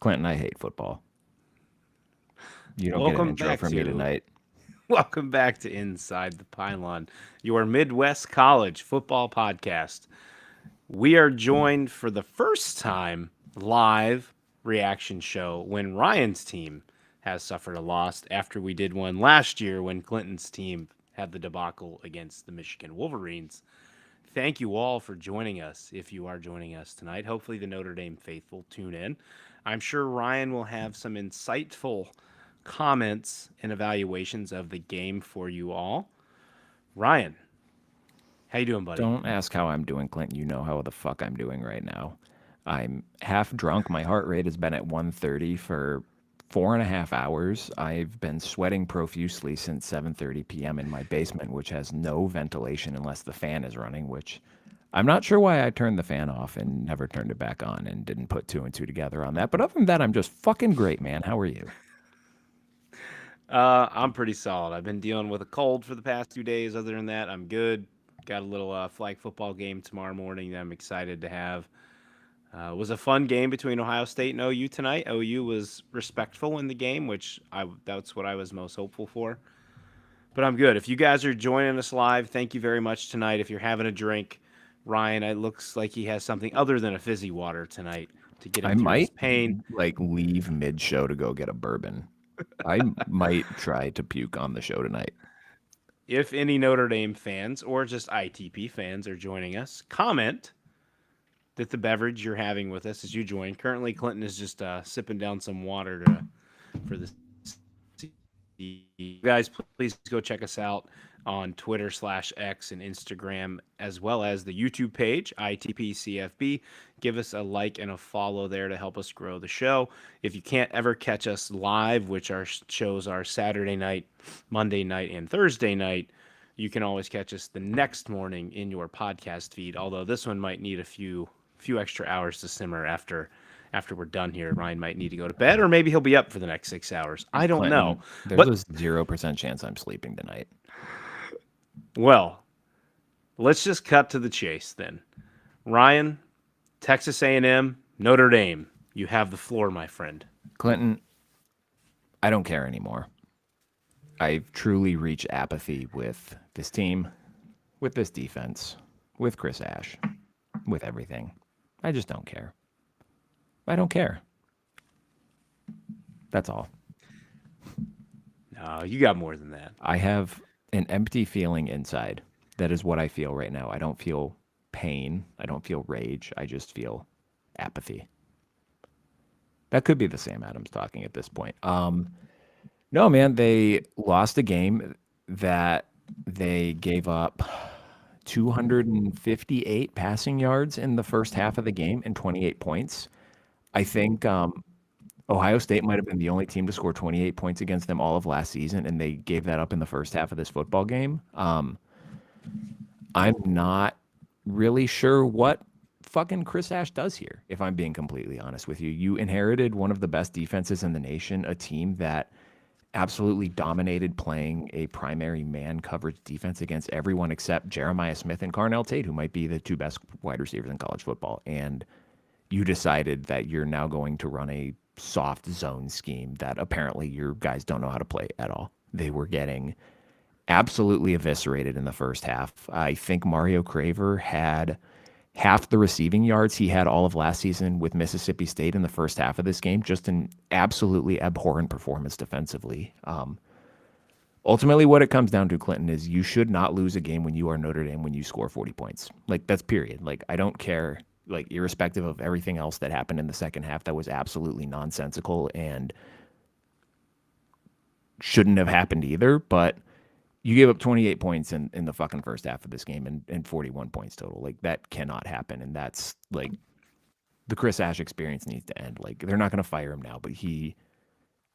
Clinton, I hate football. You don't get an Welcome intro back from me to tonight. Welcome back to Inside the Pylon, your Midwest College football podcast. We are joined for the first time live reaction show when Ryan's team has suffered a loss after we did one last year when Clinton's team had the debacle against the Michigan Wolverines. Thank you all for joining us if you are joining us tonight. Hopefully, the Notre Dame faithful tune in. I'm sure Ryan will have some insightful comments and evaluations of the game for you all. Ryan, how you doing, buddy? Don't ask how I'm doing, Clinton. You know how the fuck I'm doing right now. I'm half drunk. My heart rate has been at 130 for 4.5 hours. I've been sweating profusely since 7:30 p.m. in my basement, which has no ventilation unless the fan is running, which I'm not sure why I turned the fan off and never turned it back on and didn't put two and two together on that. But other than that, I'm just fucking great, man. How are you? I'm pretty solid. I've been dealing with a cold for the past 2 days. Other than that, I'm good. Got a little flag football game tomorrow morning that I'm excited to have. It was a fun game between Ohio State and OU tonight. OU was respectful in the game, which that's what I was most hopeful for. But I'm good. If you guys are joining us live, thank you very much tonight. If you're having a drink, Ryan, it looks like he has something other than a fizzy water tonight to get him I through his might pain. like leave mid show to go get a bourbon. I might try to puke on the show tonight. If any Notre Dame fans or just ITP fans are joining us, comment that the beverage you're having with us as you join. Currently, Clinton is just sipping down some water for the season. Guys, please go check us out on Twitter/X and Instagram, as well as the YouTube page, ITPCFB. Give us a like and a follow there to help us grow the show. If you can't ever catch us live, which our shows are Saturday night, Monday night, and Thursday night, you can always catch us the next morning in your podcast feed. Although this one might need a few extra hours to simmer after we're done here. Ryan might need to go to bed, or maybe he'll be up for the next 6 hours. I don't know. Clinton, there's But a 0% chance I'm sleeping tonight. well, let's just cut to the chase then. Ryan, Texas A&M, Notre Dame. You have the floor, my friend. Clinton, I don't care anymore. I've truly reached apathy with this team, with this defense, with Chris Ash, with everything. I just don't care. I don't care. That's all. No, you got more than that. I have an empty feeling inside. That is what I feel right now. I don't feel pain. I don't feel rage. I just feel apathy. That could be the Sam Adams talking at this point. No, man, they lost a game that they gave up 258 passing yards in the first half of the game and 28 points. I think Ohio State might have been the only team to score 28 points against them all of last season, and they gave that up in the first half of this football game. I'm not really sure what fucking Chris Ash does here, if I'm being completely honest with you. You inherited one of the best defenses in the nation, a team that absolutely dominated playing a primary man coverage defense against everyone except Jeremiah Smith and Carnell Tate, who might be the two best wide receivers in college football. And you decided that you're now going to run a soft zone scheme that apparently your guys don't know how to play at all. They were getting absolutely eviscerated in the first half. I think Mario Craver had half the receiving yards he had all of last season with Mississippi State in the first half of this game. Just an absolutely abhorrent performance defensively. Ultimately, what it comes down to, Clinton, is you should not lose a game when you are Notre Dame when you score 40 points. Like, that's period. Like, I don't care, like, irrespective of everything else that happened in the second half that was absolutely nonsensical and shouldn't have happened either. But you gave up 28 points in the fucking first half of this game and 41 points total. Like, that cannot happen. And that's, like, the Chris Ash experience needs to end. Like, they're not going to fire him now, but he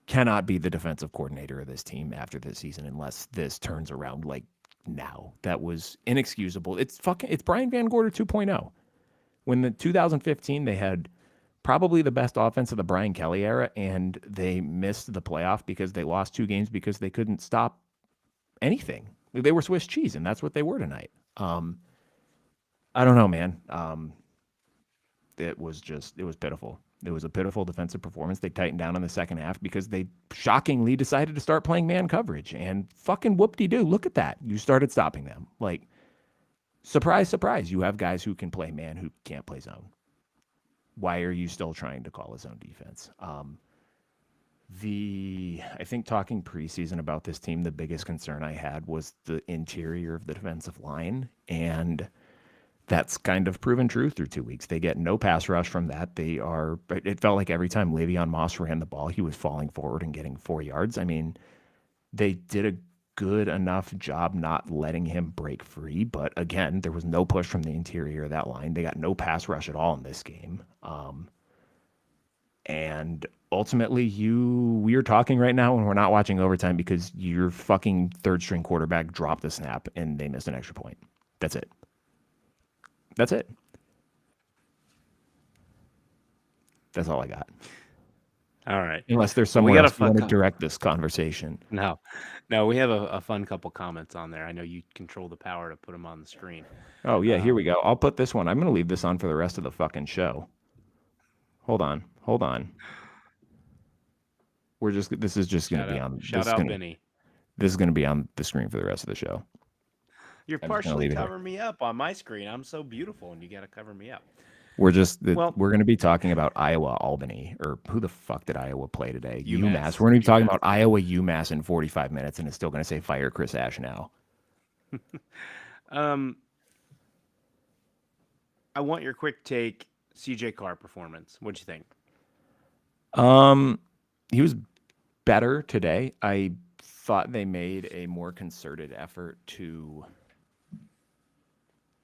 cannot be the defensive coordinator of this team after this season unless this turns around, like, now. That was inexcusable. It's Brian Van Gorder 2.0. When the 2015, they had probably the best offense of the Brian Kelly era, and they missed the playoff because they lost two games because they couldn't stop anything. They were Swiss cheese, and that's what they were tonight. I don't know, man. It was pitiful. It was a pitiful defensive performance. They tightened down in the second half because they shockingly decided to start playing man coverage. And fucking whoop-de-doo, look at that. You started stopping them. Like, surprise, surprise. You have guys who can play man who can't play zone. Why are you still trying to call a zone defense? I think talking preseason about this team, the biggest concern I had was the interior of the defensive line. And that's kind of proven true through 2 weeks. They get no pass rush from that. It felt like every time Le'Veon Moss ran the ball, he was falling forward and getting 4 yards. I mean, they did a good enough job not letting him break free. But again, there was no push from the interior of that line. They got no pass rush at all in this game. And ultimately, we are talking right now and we're not watching overtime because your fucking third string quarterback dropped the snap and they missed an extra point. That's it. That's it. That's all I got. All right. Unless there's somewhere else you want to direct this conversation. No, we have a fun couple comments on there. I know you control the power to put them on the screen. Oh, yeah, here we go. I'll put this one. I'm going to leave this on for the rest of the fucking show. Hold on. This is just going to be on. Shout out, Benny. This is going to be on the screen for the rest of the show. You're partially covering me up on my screen. I'm so beautiful, and you got to cover me up. We're going to be talking about Iowa, Albany, or who the fuck did Iowa play today? UMass. We're going to be talking about Iowa, UMass in 45 minutes, and it's still going to say fire Chris Ash now. I want your quick take. CJ Carr performance. What'd you think? He was better today. I thought they made a more concerted effort to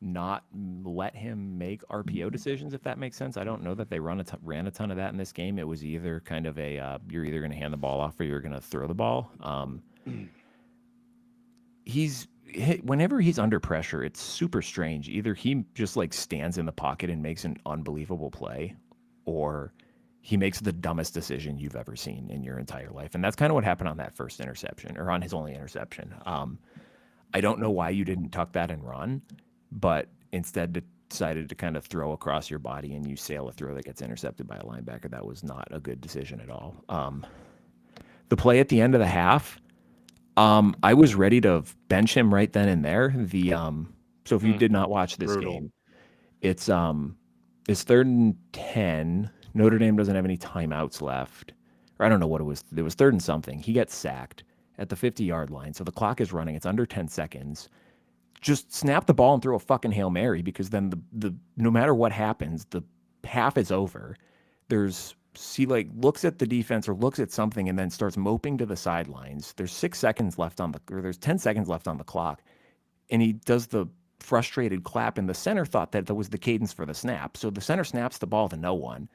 not let him make RPO decisions, if that makes sense. I don't know that they ran a ton of that in this game. It was either kind of you're either going to hand the ball off or you're going to throw the ball. Whenever he's under pressure, it's super strange. Either he just like stands in the pocket and makes an unbelievable play, or he makes the dumbest decision you've ever seen in your entire life. And that's kind of what happened on that first interception, or on his only interception. I don't know why you didn't tuck that and run, but instead decided to kind of throw across your body and you sail a throw that gets intercepted by a linebacker. That was not a good decision at all. The play at the end of the half, I was ready to bench him right then and there. So if you did not watch this game, it's 3rd and 10. Notre Dame doesn't have any timeouts left. Or I don't know what it was. It was 3rd and something. He gets sacked at the 50-yard line. So the clock is running. It's under 10 seconds. Just snap the ball and throw a fucking Hail Mary, because then the no matter what happens, the half is over. Looks at the defense or looks at something and then starts moping to the sidelines. There's 10 seconds left on the clock, and he does the frustrated clap, and the center thought that was the cadence for the snap. So the center snaps the ball to no one,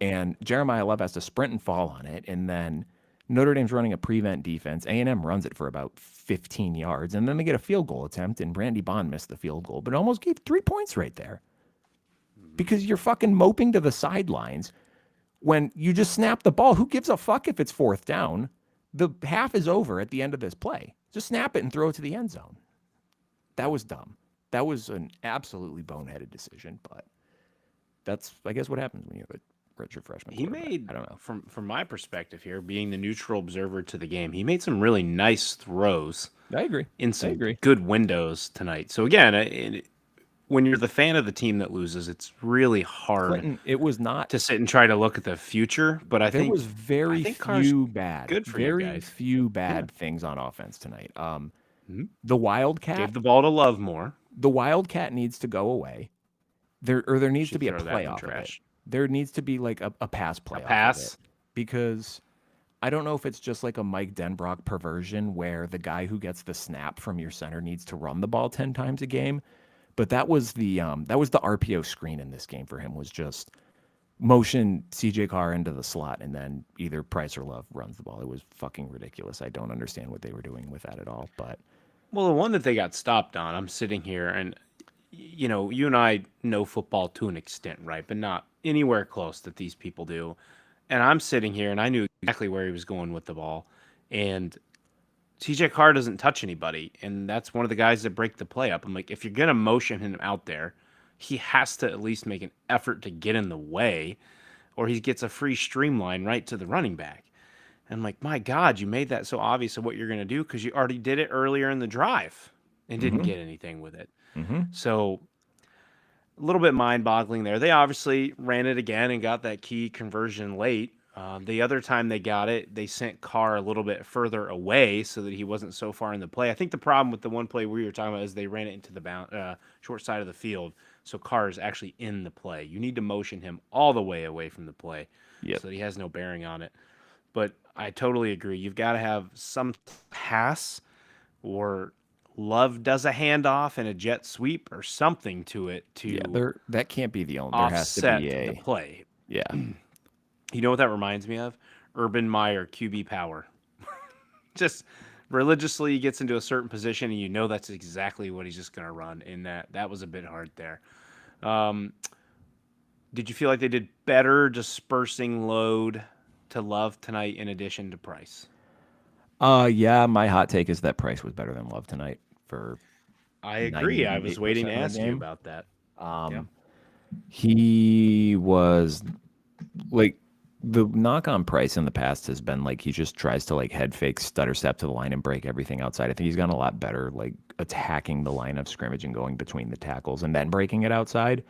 and Jeremiah Love has to sprint and fall on it, and then Notre Dame's running a prevent defense. A&M runs it for about 15 yards, and then they get a field goal attempt, and Brandy Bond missed the field goal, but almost gave 3 points right there because you're fucking moping to the sidelines. When you just snap the ball, who gives a fuck if it's 4th down? The half is over at the end of this play. Just snap it and throw it to the end zone. That was dumb. That was an absolutely boneheaded decision, but that's, I guess, what happens when you have a redshirt freshman. He made, I don't know, from my perspective here, being the neutral observer to the game, he made some really nice throws. I agree. In some good windows tonight. So again, when you're the fan of the team that loses, it's really hard. Clinton, it was not to sit and try to look at the future, but I think there was very few bad things on offense tonight. The Wildcat gave the ball to Love more. The Wildcat needs to go away. There needs to be a playoff of it. There needs to be like a pass playoff. A pass, because I don't know if it's just like a Mike Denbrock perversion where the guy who gets the snap from your center needs to run the ball 10 times a game. But that was the RPO screen in this game for him, was just motion CJ Carr into the slot and then either Price or Love runs the ball. It was fucking ridiculous. I don't understand what they were doing with that at all. But well, the one that they got stopped on, I'm sitting here and you and I know football to an extent, right? But not anywhere close that these people do. And I'm sitting here and I knew exactly where he was going with the ball. And CJ Carr doesn't touch anybody, and that's one of the guys that break the play up. I'm like, if you're going to motion him out there, he has to at least make an effort to get in the way, or he gets a free streamline right to the running back. And I'm like, my God, you made that so obvious of what you're going to do because you already did it earlier in the drive and didn't Mm-hmm. get anything with it. Mm-hmm. So a little bit mind-boggling there. They obviously ran it again and got that key conversion late. The other time they got it, they sent Carr a little bit further away so that he wasn't so far in the play. I think the problem with the one play we were talking about is they ran it into the short side of the field, so Carr is actually in the play. You need to motion him all the way away from the play Yep. so that he has no bearing on it. But I totally agree. You've got to have some pass or Love does a handoff and a jet sweep or something to it Yeah. to That can't be the only. There has to be offset the a. play. Yeah. You know what that reminds me of? Urban Meyer QB power. Just religiously he gets into a certain position and you know that's exactly what he's just going to run. And that was a bit hard there. Um, did you feel like they did better dispersing load to Love tonight in addition to Price? Yeah. My hot take is that Price was better than Love tonight for I agree. I was waiting 98% to of the ask you game. about that. Yeah. Um, he was like the knock on Price in the past has been like he just tries to like head fake, stutter step to the line and break everything outside. I think he's gotten a lot better like attacking the line of scrimmage and going between the tackles and then breaking it outside.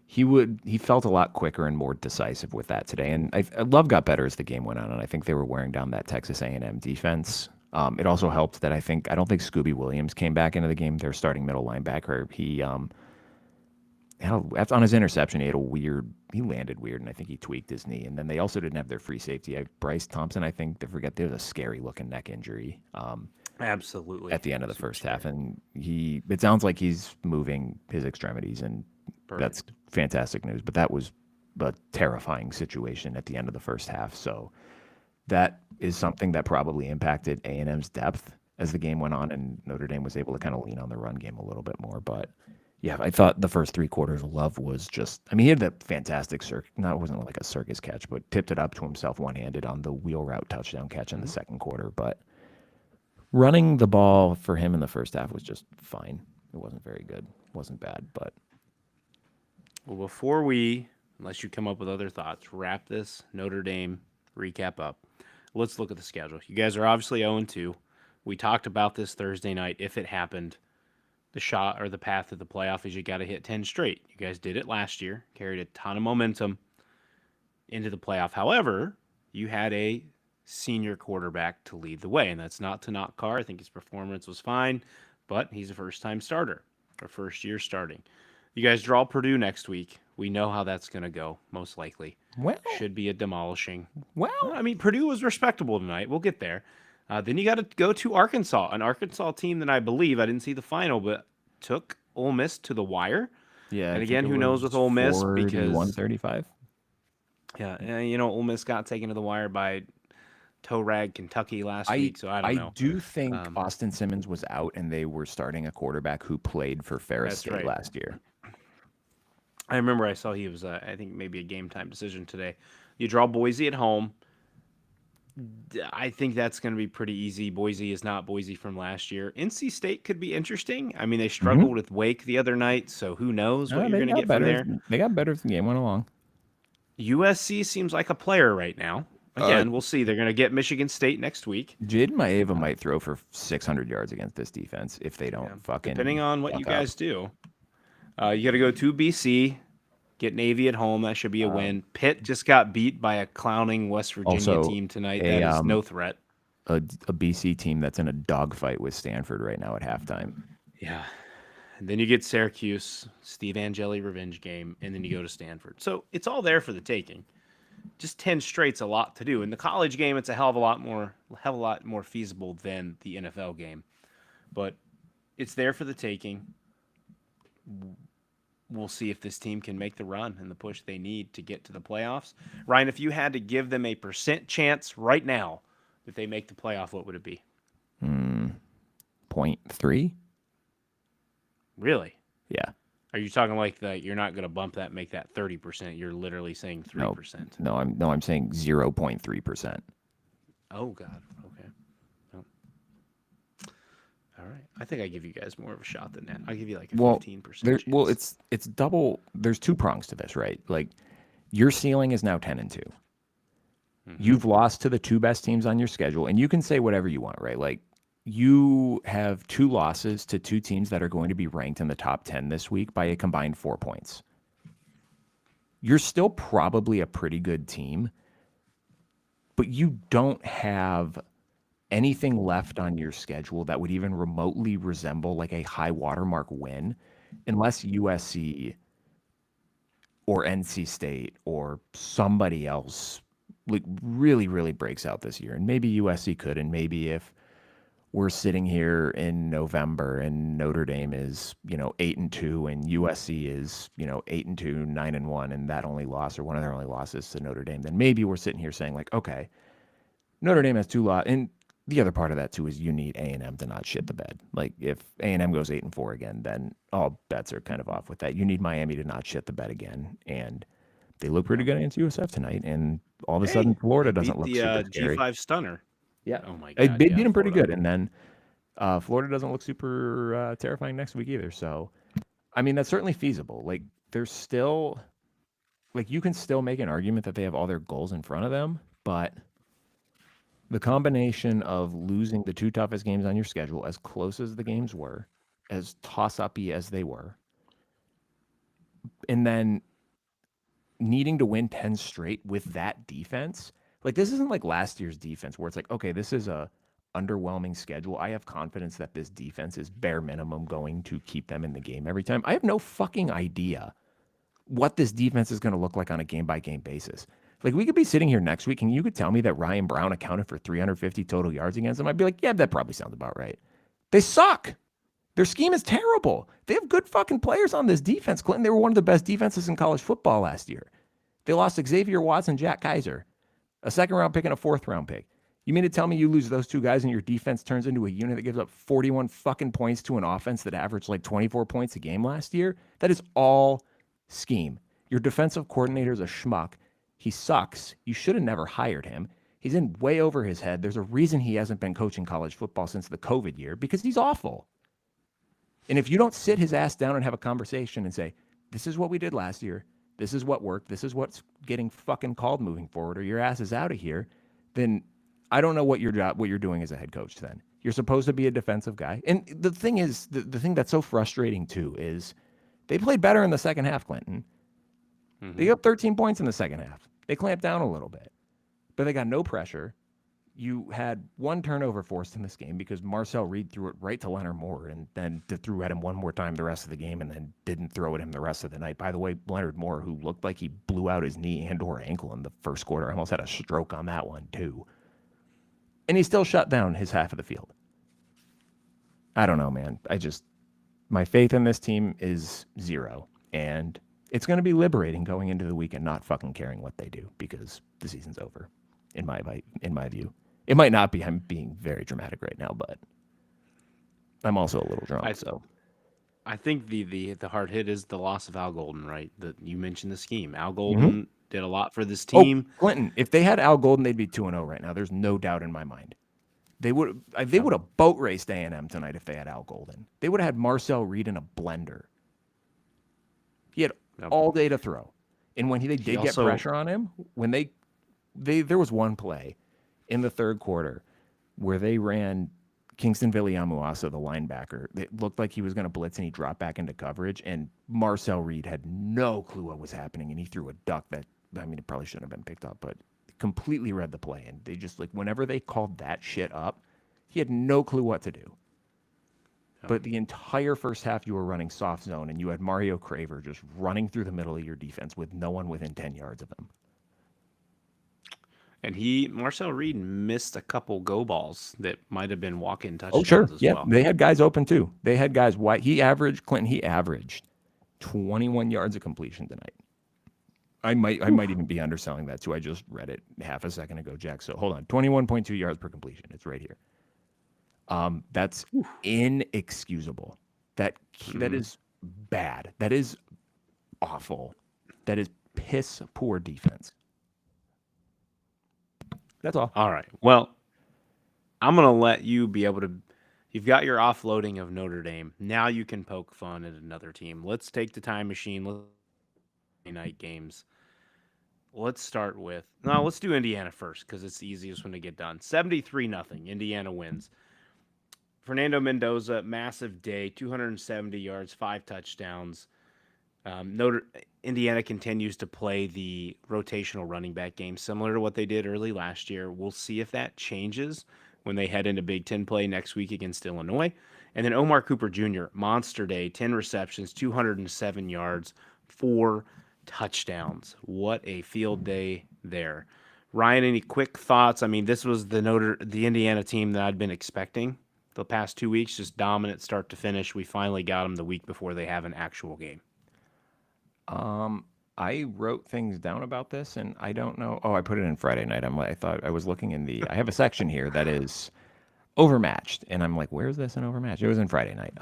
He felt a lot quicker and more decisive with that today. And Love got better as the game went on, and I think they were wearing down that Texas A&M defense. It also helped that I don't think Scooby Williams came back into the game. Their starting middle linebacker. On his interception, he landed weird, and I think he tweaked his knee. And then they also didn't have their free safety. Bryce Thompson, I think, they forget there was a scary looking neck injury Absolutely. at the end of the Super first half, scary. and it sounds like he's moving his extremities, and that's Perfect. fantastic news. But that was a terrifying situation at the end of the first half. So that is something that probably impacted A&M's depth as the game went on, and Notre Dame was able to kind of lean on the run game a little bit more. But yeah, I thought the first 3 quarters of Love was just, I mean, he had that fantastic it wasn't like a circus catch, but tipped it up to himself one-handed on the wheel route touchdown catch in the second quarter. But running the ball for him in the first half was just fine. It wasn't very good. It wasn't bad, but Well, before we, unless you come up with other thoughts, wrap this Notre Dame recap up, let's look at the schedule. You guys are obviously 0-2. We talked about this Thursday night. If it happened, the shot or the path to the playoff is you got to hit 10 straight. You guys did it last year, carried a ton of momentum into the playoff. However, you had a senior quarterback to lead the way, and that's not to knock Carr. I think his performance was fine, but he's a first-time starter or first year starting. You guys draw Purdue next week. We know how that's going to go, most likely. well, Should be a demolishing. well, I mean, Purdue was respectable tonight. We'll get there. Then you got to go to Arkansas, an Arkansas team that I believe, I didn't see the final, but took Ole Miss to the wire. yeah, I And think again, it who knows was with Ole Miss 41, because, 35. yeah, Ole Miss got taken to the wire by toe rag Kentucky last I week, so I don't I know. do think Austin Simmons was out, and they were starting a quarterback who played for Ferris That's State right. last year. I remember I saw he was, I think, maybe a game time decision today. You draw Boise at home. I think that's going to be pretty easy. Boise is not Boise from last year. NC State could be interesting. I mean, they Mm-hmm. struggled with Wake the other night, so who knows what No, you're going to get from there. They got better as the game went along. USC seems like a player right now. Uh, Again, we'll see. They're going to get Michigan State next week. Jaden Maeva might throw for 600 yards against this defense if they Yeah, don't fucking depending on what you fuck up. guys do. You got to go to BC, get Navy at home. That should be a win. Pitt just got beat by a clowning West Virginia Also, team tonight. a That is no threat. a BC team that's in a dogfight with Stanford right now at halftime. Yeah. And then you get Syracuse, Steve Angeli revenge game, and then you go to Stanford. So it's all there for the taking. Just 10 straight's a lot to do. In the college game, it's a hell of a lot more feasible than the NFL game. But it's there for the taking. We'll see if this team can make the run and the push they need to get to the playoffs. Ryan, if you had to give them a percent chance right now that they make the playoff, what would it be? 0.3? Really? Yeah. Are you talking like you're not going to bump that, make that 30%? You're literally saying 3%. No, I'm saying 0.3%. Oh, God. Okay. Oh. All right. I think I give you guys more of a shot than that. I'll give you like a 15% chance. It's double. There's two prongs to this, right? Like Your ceiling is now 10-2. Mm-hmm. You've lost to the two best teams on your schedule, and you can say whatever you want, right? Like, you have two losses to two teams that are going to be ranked in the top 10 this week by a combined 4 points. You're still probably a pretty good team, but you don't have anything left on your schedule that would even remotely resemble like a high watermark win unless USC or NC State or somebody else like really, really breaks out this year. And maybe USC could, and maybe if we're sitting here in November and Notre Dame is, 8-2 and USC is, 8-2, 9-1, and that only loss or one of their only losses to Notre Dame, then maybe we're sitting here saying like, okay, Notre Dame has two losses. And the other part of that too is you need A&M to not shit the bed. Like if A&M goes 8-4 again, then all bets are kind of off with that. You need Miami to not shit the bed again. And they look pretty good against USF tonight. And all of a sudden, Florida doesn't look super scary. G5 stunner. Yeah. Oh my They God. beat Yeah, them pretty Florida. good. And then Florida doesn't look super terrifying next week either. So, I mean, that's certainly feasible. Like, there's still, like, you can still make an argument that they have all their goals in front of them, but the combination of losing the two toughest games on your schedule, as close as the games were, as toss-up-y as they were, and then needing to win 10 straight with that defense. Like, this isn't like last year's defense where it's like, okay, this is a underwhelming schedule. I have confidence that this defense is bare minimum going to keep them in the game every time. I have no fucking idea what this defense is going to look like on a game-by-game basis. Like, we could be sitting here next week and you could tell me that Ryan Brown accounted for 350 total yards against them. I'd be like, yeah, that probably sounds about right. They suck. Their scheme is terrible. They have good fucking players on this defense, Clinton. They were one of the best defenses in college football last year. They lost Xavier Watson, Jack Kaiser, a second-round pick and a fourth-round pick. You mean to tell me you lose those two guys and your defense turns into a unit that gives up 41 fucking points to an offense that averaged like 24 points a game last year? That is all scheme. Your defensive coordinator is a schmuck. He sucks. You should have never hired him. He's in way over his head. There's a reason he hasn't been coaching college football since the COVID year because he's awful. And if you don't sit his ass down and have a conversation and say, this is what we did last year, this is what worked, this is what's getting fucking called moving forward, or your ass is out of here, then I don't know what your job, what you're doing as a head coach then. You're supposed to be a defensive guy. And the thing is, the thing that's so frustrating too is they played better in the second half, Clinton. Mm-hmm. They got 13 points in the second half. They clamped down a little bit, but they got no pressure. You had one turnover forced in this game because Marcel Reed threw it right to Leonard Moore and then threw at him one more time the rest of the game and then didn't throw at him the rest of the night. By the way, Leonard Moore, who looked like he blew out his knee and or ankle in the first quarter, almost had a stroke on that one too. And he still shut down his half of the field. I don't know, man. My faith in this team is zero. And it's going to be liberating going into the weekend not fucking caring what they do because the season's over, in my view. It might not be. I'm being very dramatic right now, but I'm also a little drunk. I think the hard hit is the loss of Al Golden, right? That you mentioned the scheme. Al Golden did a lot for this team. Oh, Clinton, if they had Al Golden, they'd be 2-0 right now. There's no doubt in my mind. They would have boat raced A&M tonight if they had Al Golden. They would have had Marcel Reed in a blender. He had all day to throw. And when they did get pressure on him, when there was one play in the third quarter where they ran Kingston Viliamuasa, the linebacker. It looked like he was going to blitz and he dropped back into coverage. And Marcel Reed had no clue what was happening. And he threw a duck that, it probably shouldn't have been picked up, but completely read the play. And they just whenever they called that shit up, he had no clue what to do. But the entire first half, you were running soft zone, and you had Mario Craver just running through the middle of your defense with no one within 10 yards of him. And Marcel Reed missed a couple go balls that might have been walk-in touchdowns as well. They had guys open too. They had guys wide. He averaged 21 yards of completion tonight. I might even be underselling that too. I just read it half a second ago, Jack. So hold on. 21.2 yards per completion. It's right here. That's inexcusable. That is bad. That is awful. That is piss poor defense. That's all. All right. Well, I'm going to let you be able to. You've got your offloading of Notre Dame. Now you can poke fun at another team. Let's take the time machine. Let's night games. Let's start with no. Let's do Indiana first because it's the easiest one to get done. 73-0. Indiana wins. Fernando Mendoza, massive day, 270 yards, 5 touchdowns. Notre Indiana continues to play the rotational running back game, similar to what they did early last year. We'll see if that changes when they head into Big Ten play next week against Illinois. And then Omar Cooper Jr., monster day, 10 receptions, 207 yards, 4 touchdowns. What a field day there. Ryan, any quick thoughts? I mean, this was the Indiana team that I'd been expecting the past 2 weeks, just dominant start to finish. We finally got them the week before they have an actual game. I wrote things down about this, and I don't know. Oh, I put it in Friday night. I thought I was looking in the. I have a section here that is overmatched, and I'm like, where's this in overmatched? It was in Friday night.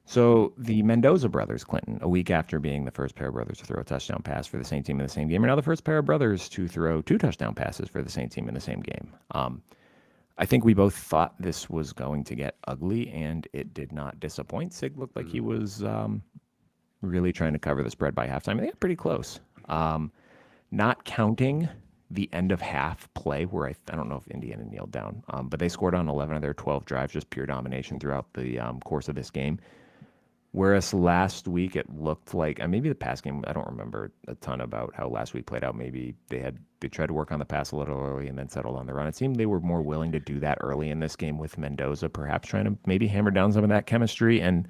So the Mendoza brothers, Clinton, a week after being the first pair of brothers to throw a touchdown pass for the same team in the same game, are now the first pair of brothers to throw 2 touchdown passes for the same team in the same game. I think we both thought this was going to get ugly, and it did not disappoint. Sig looked like he was really trying to cover the spread by halftime. They got pretty close. Not counting the end of half play where I don't know if Indiana kneeled down, but they scored on 11 of their 12 drives, just pure domination throughout the course of this game. Whereas last week it looked like, and maybe the pass game, I don't remember a ton about how last week played out. Maybe they tried to work on the pass a little early and then settled on the run. It seemed they were more willing to do that early in this game with Mendoza, perhaps trying to maybe hammer down some of that chemistry. And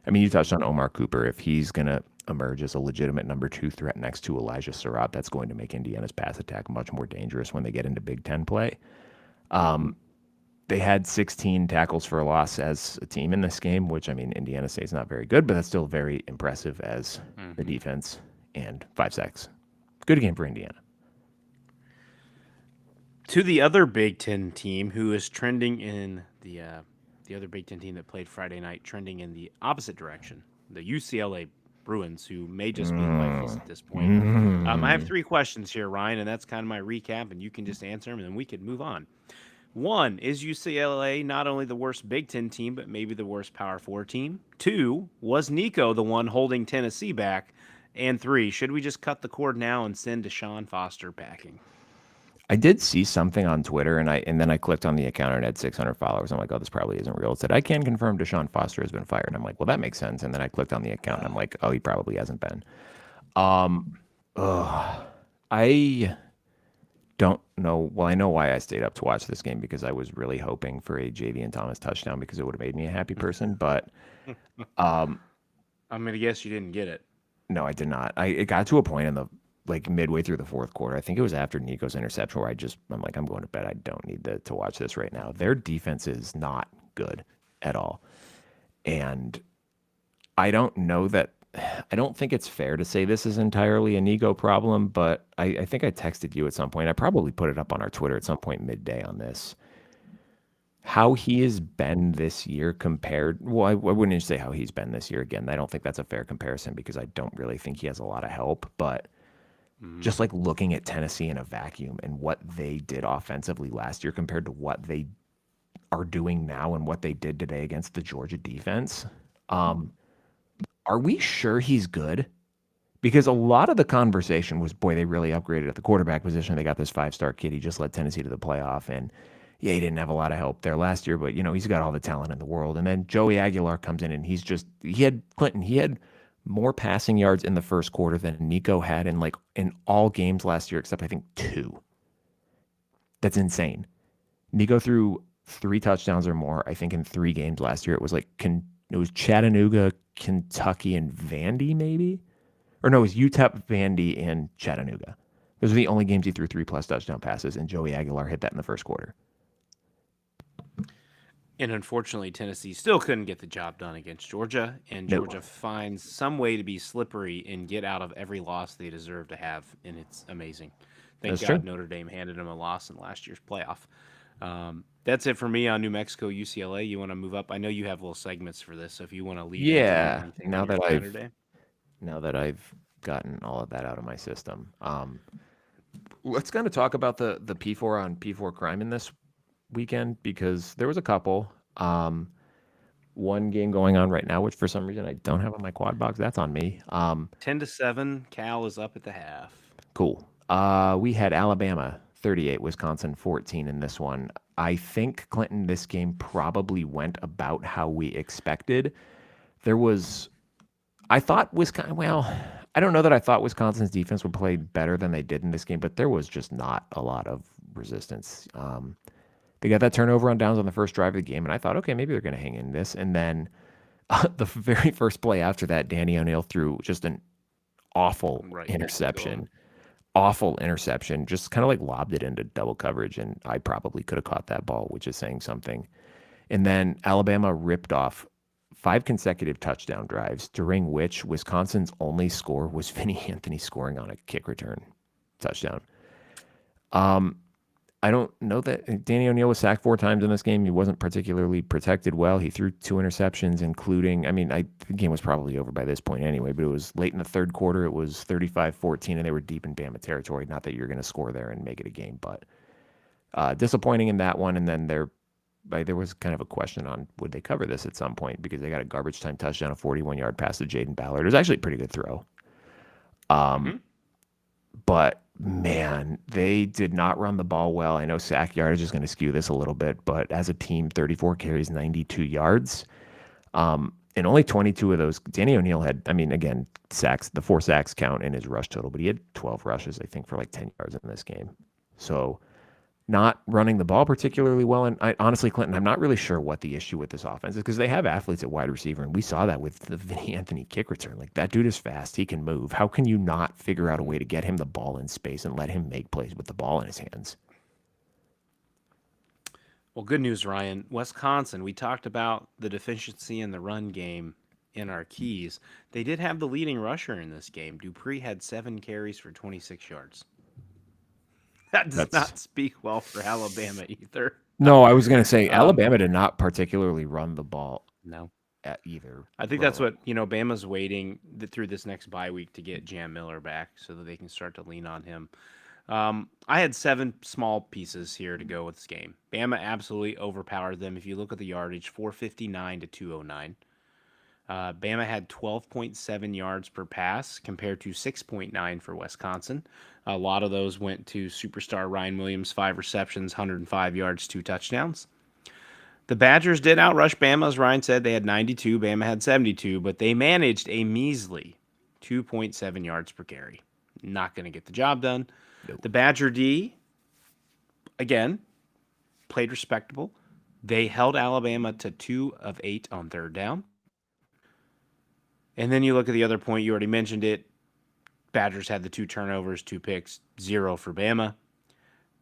I mean, you touched on Omar Cooper. If he's going to emerge as a legitimate number 2 threat next to Elijah Surratt, that's going to make Indiana's pass attack much more dangerous when they get into Big Ten play. They had 16 tackles for a loss as a team in this game, which, I mean, Indiana State's not very good, but that's still very impressive as the defense, and 5 sacks. Good game for Indiana. To the other Big Ten team who is trending in the other Big Ten team that played Friday night, trending in the opposite direction, the UCLA Bruins, who may just be lifeless at this point. I have 3 questions here, Ryan, and that's kind of my recap, and you can just answer them, and then we could move on. 1, is UCLA not only the worst Big Ten team, but maybe the worst Power 4 team? 2, was Nico the one holding Tennessee back? And 3, should we just cut the cord now and send Deshaun Foster packing? I did see something on Twitter, and then I clicked on the account and it had 600 followers. I'm like, oh, this probably isn't real. It said, I can confirm Deshaun Foster has been fired. I'm like, well, that makes sense. And then I clicked on the account and I'm like, oh, he probably hasn't been. I don't know. Well, I know why I stayed up to watch this game, because I was really hoping for a Javian Thomas touchdown because it would have made me a happy person. But I'm going to guess you didn't get it. no, I did not. It got to a point in the midway through the fourth quarter. I think it was after Nico's interception where I'm like, I'm going to bed. I don't need to watch this right now. Their defense is not good at all. And I don't know that. I don't think it's fair to say this is entirely an ego problem, but I think I texted you at some point. I probably put it up on our Twitter at some point midday on this. How he has been this year compared, well, I wouldn't say how he's been this year again. I don't think that's a fair comparison because I don't really think he has a lot of help, but just like looking at Tennessee in a vacuum and what they did offensively last year compared to what they are doing now and what they did today against the Georgia defense, are we sure he's good? Because a lot of the conversation was, boy, they really upgraded at the quarterback position. They got this 5-star kid. He just led Tennessee to the playoff. And yeah, he didn't have a lot of help there last year, but, he's got all the talent in the world. And then Joey Aguilar comes in and he had more passing yards in the first quarter than Nico had in all games last year, except I think 2. That's insane. Nico threw 3 touchdowns or more, I think, in 3 games last year. It was Chattanooga, Kentucky, and Vandy, maybe? Or no, it was UTEP, Vandy, and Chattanooga. Those are the only games he threw 3+ touchdown passes, and Joey Aguilar hit that in the first quarter. And unfortunately, Tennessee still couldn't get the job done against Georgia, and Georgia finds some way to be slippery and get out of every loss they deserve to have, and it's amazing. Thank God Notre Dame handed them a loss in last year's playoff. That's it for me on New Mexico, UCLA. You want to move up? I know you have little segments for this, so if you want to lead into anything now on your Saturday. Now that I've gotten all of that out of my system, let's kind of talk about the P4 on P4 crime in this weekend, because there was a couple. One game going on right now, which for some reason I don't have on my quad box. That's on me. 10-7, Cal is up at the half. Cool. We had Alabama 38, Wisconsin 14 in this one. I think, Clinton, this game probably went about how we expected. There was, I thought Wisconsin, well, I don't know that I thought Wisconsin's defense would play better than they did in this game, but there was just not a lot of resistance. They got that turnover on downs on the first drive of the game, and I thought, okay, maybe they're going to hang in this. And then the very first play after that, Danny O'Neill threw just an awful Right. interception. Awful interception, just kind of like lobbed it into double coverage. And I probably could have caught that ball, which is saying something. And then Alabama ripped off 5 consecutive touchdown drives, during which Wisconsin's only score was Vinny Anthony scoring on a kick return touchdown. I don't know that Danny O'Neill was sacked 4 times in this game. He wasn't particularly protected well. He threw 2 interceptions, including, the game was probably over by this point anyway, but it was late in the third quarter. It was 35-14, and they were deep in Bama territory. Not that you're going to score there and make it a game, but disappointing in that one. And then there was kind of a question on would they cover this at some point, because they got a garbage time touchdown, a 41-yard pass to Jaden Ballard. It was actually a pretty good throw. But man, they did not run the ball well. I know sack yardage is going to skew this a little bit, but as a team, 34 carries, 92 yards. And only 22 of those, Danny O'Neill had, again, sacks, the 4 sacks count in his rush total, but he had 12 rushes, I think, for like 10 yards in this game. So not running the ball particularly well. And honestly, Clinton, I'm not really sure what the issue with this offense is, because they have athletes at wide receiver, and we saw that with the Vinny Anthony kick return. Like, that dude is fast. He can move. How can you not figure out a way to get him the ball in space and let him make plays with the ball in his hands? Well, good news, Ryan. Wisconsin, we talked about the deficiency in the run game in our keys. They did have the leading rusher in this game. Dupree had 7 carries for 26 yards. That does not speak well for Alabama either. No, I was going to say Alabama did not particularly run the ball. No. At either. I think that's what, Bama's waiting through this next bye week to get Jam Miller back so that they can start to lean on him. I had 7 small pieces here to go with this game. Bama absolutely overpowered them. If you look at the yardage, 459 to 209. Bama had 12.7 yards per pass compared to 6.9 for Wisconsin. A lot of those went to superstar Ryan Williams, 5 receptions, 105 yards, 2 touchdowns. The Badgers did outrush Bama, as Ryan said. They had 92, Bama had 72, but they managed a measly 2.7 yards per carry. Not going to get the job done. Nope. The Badger D, again, played respectable. They held Alabama to 2 of 8 on third down. And then you look at the other point, you already mentioned it. Badgers had the 2 turnovers, 2 picks, 0 for Bama.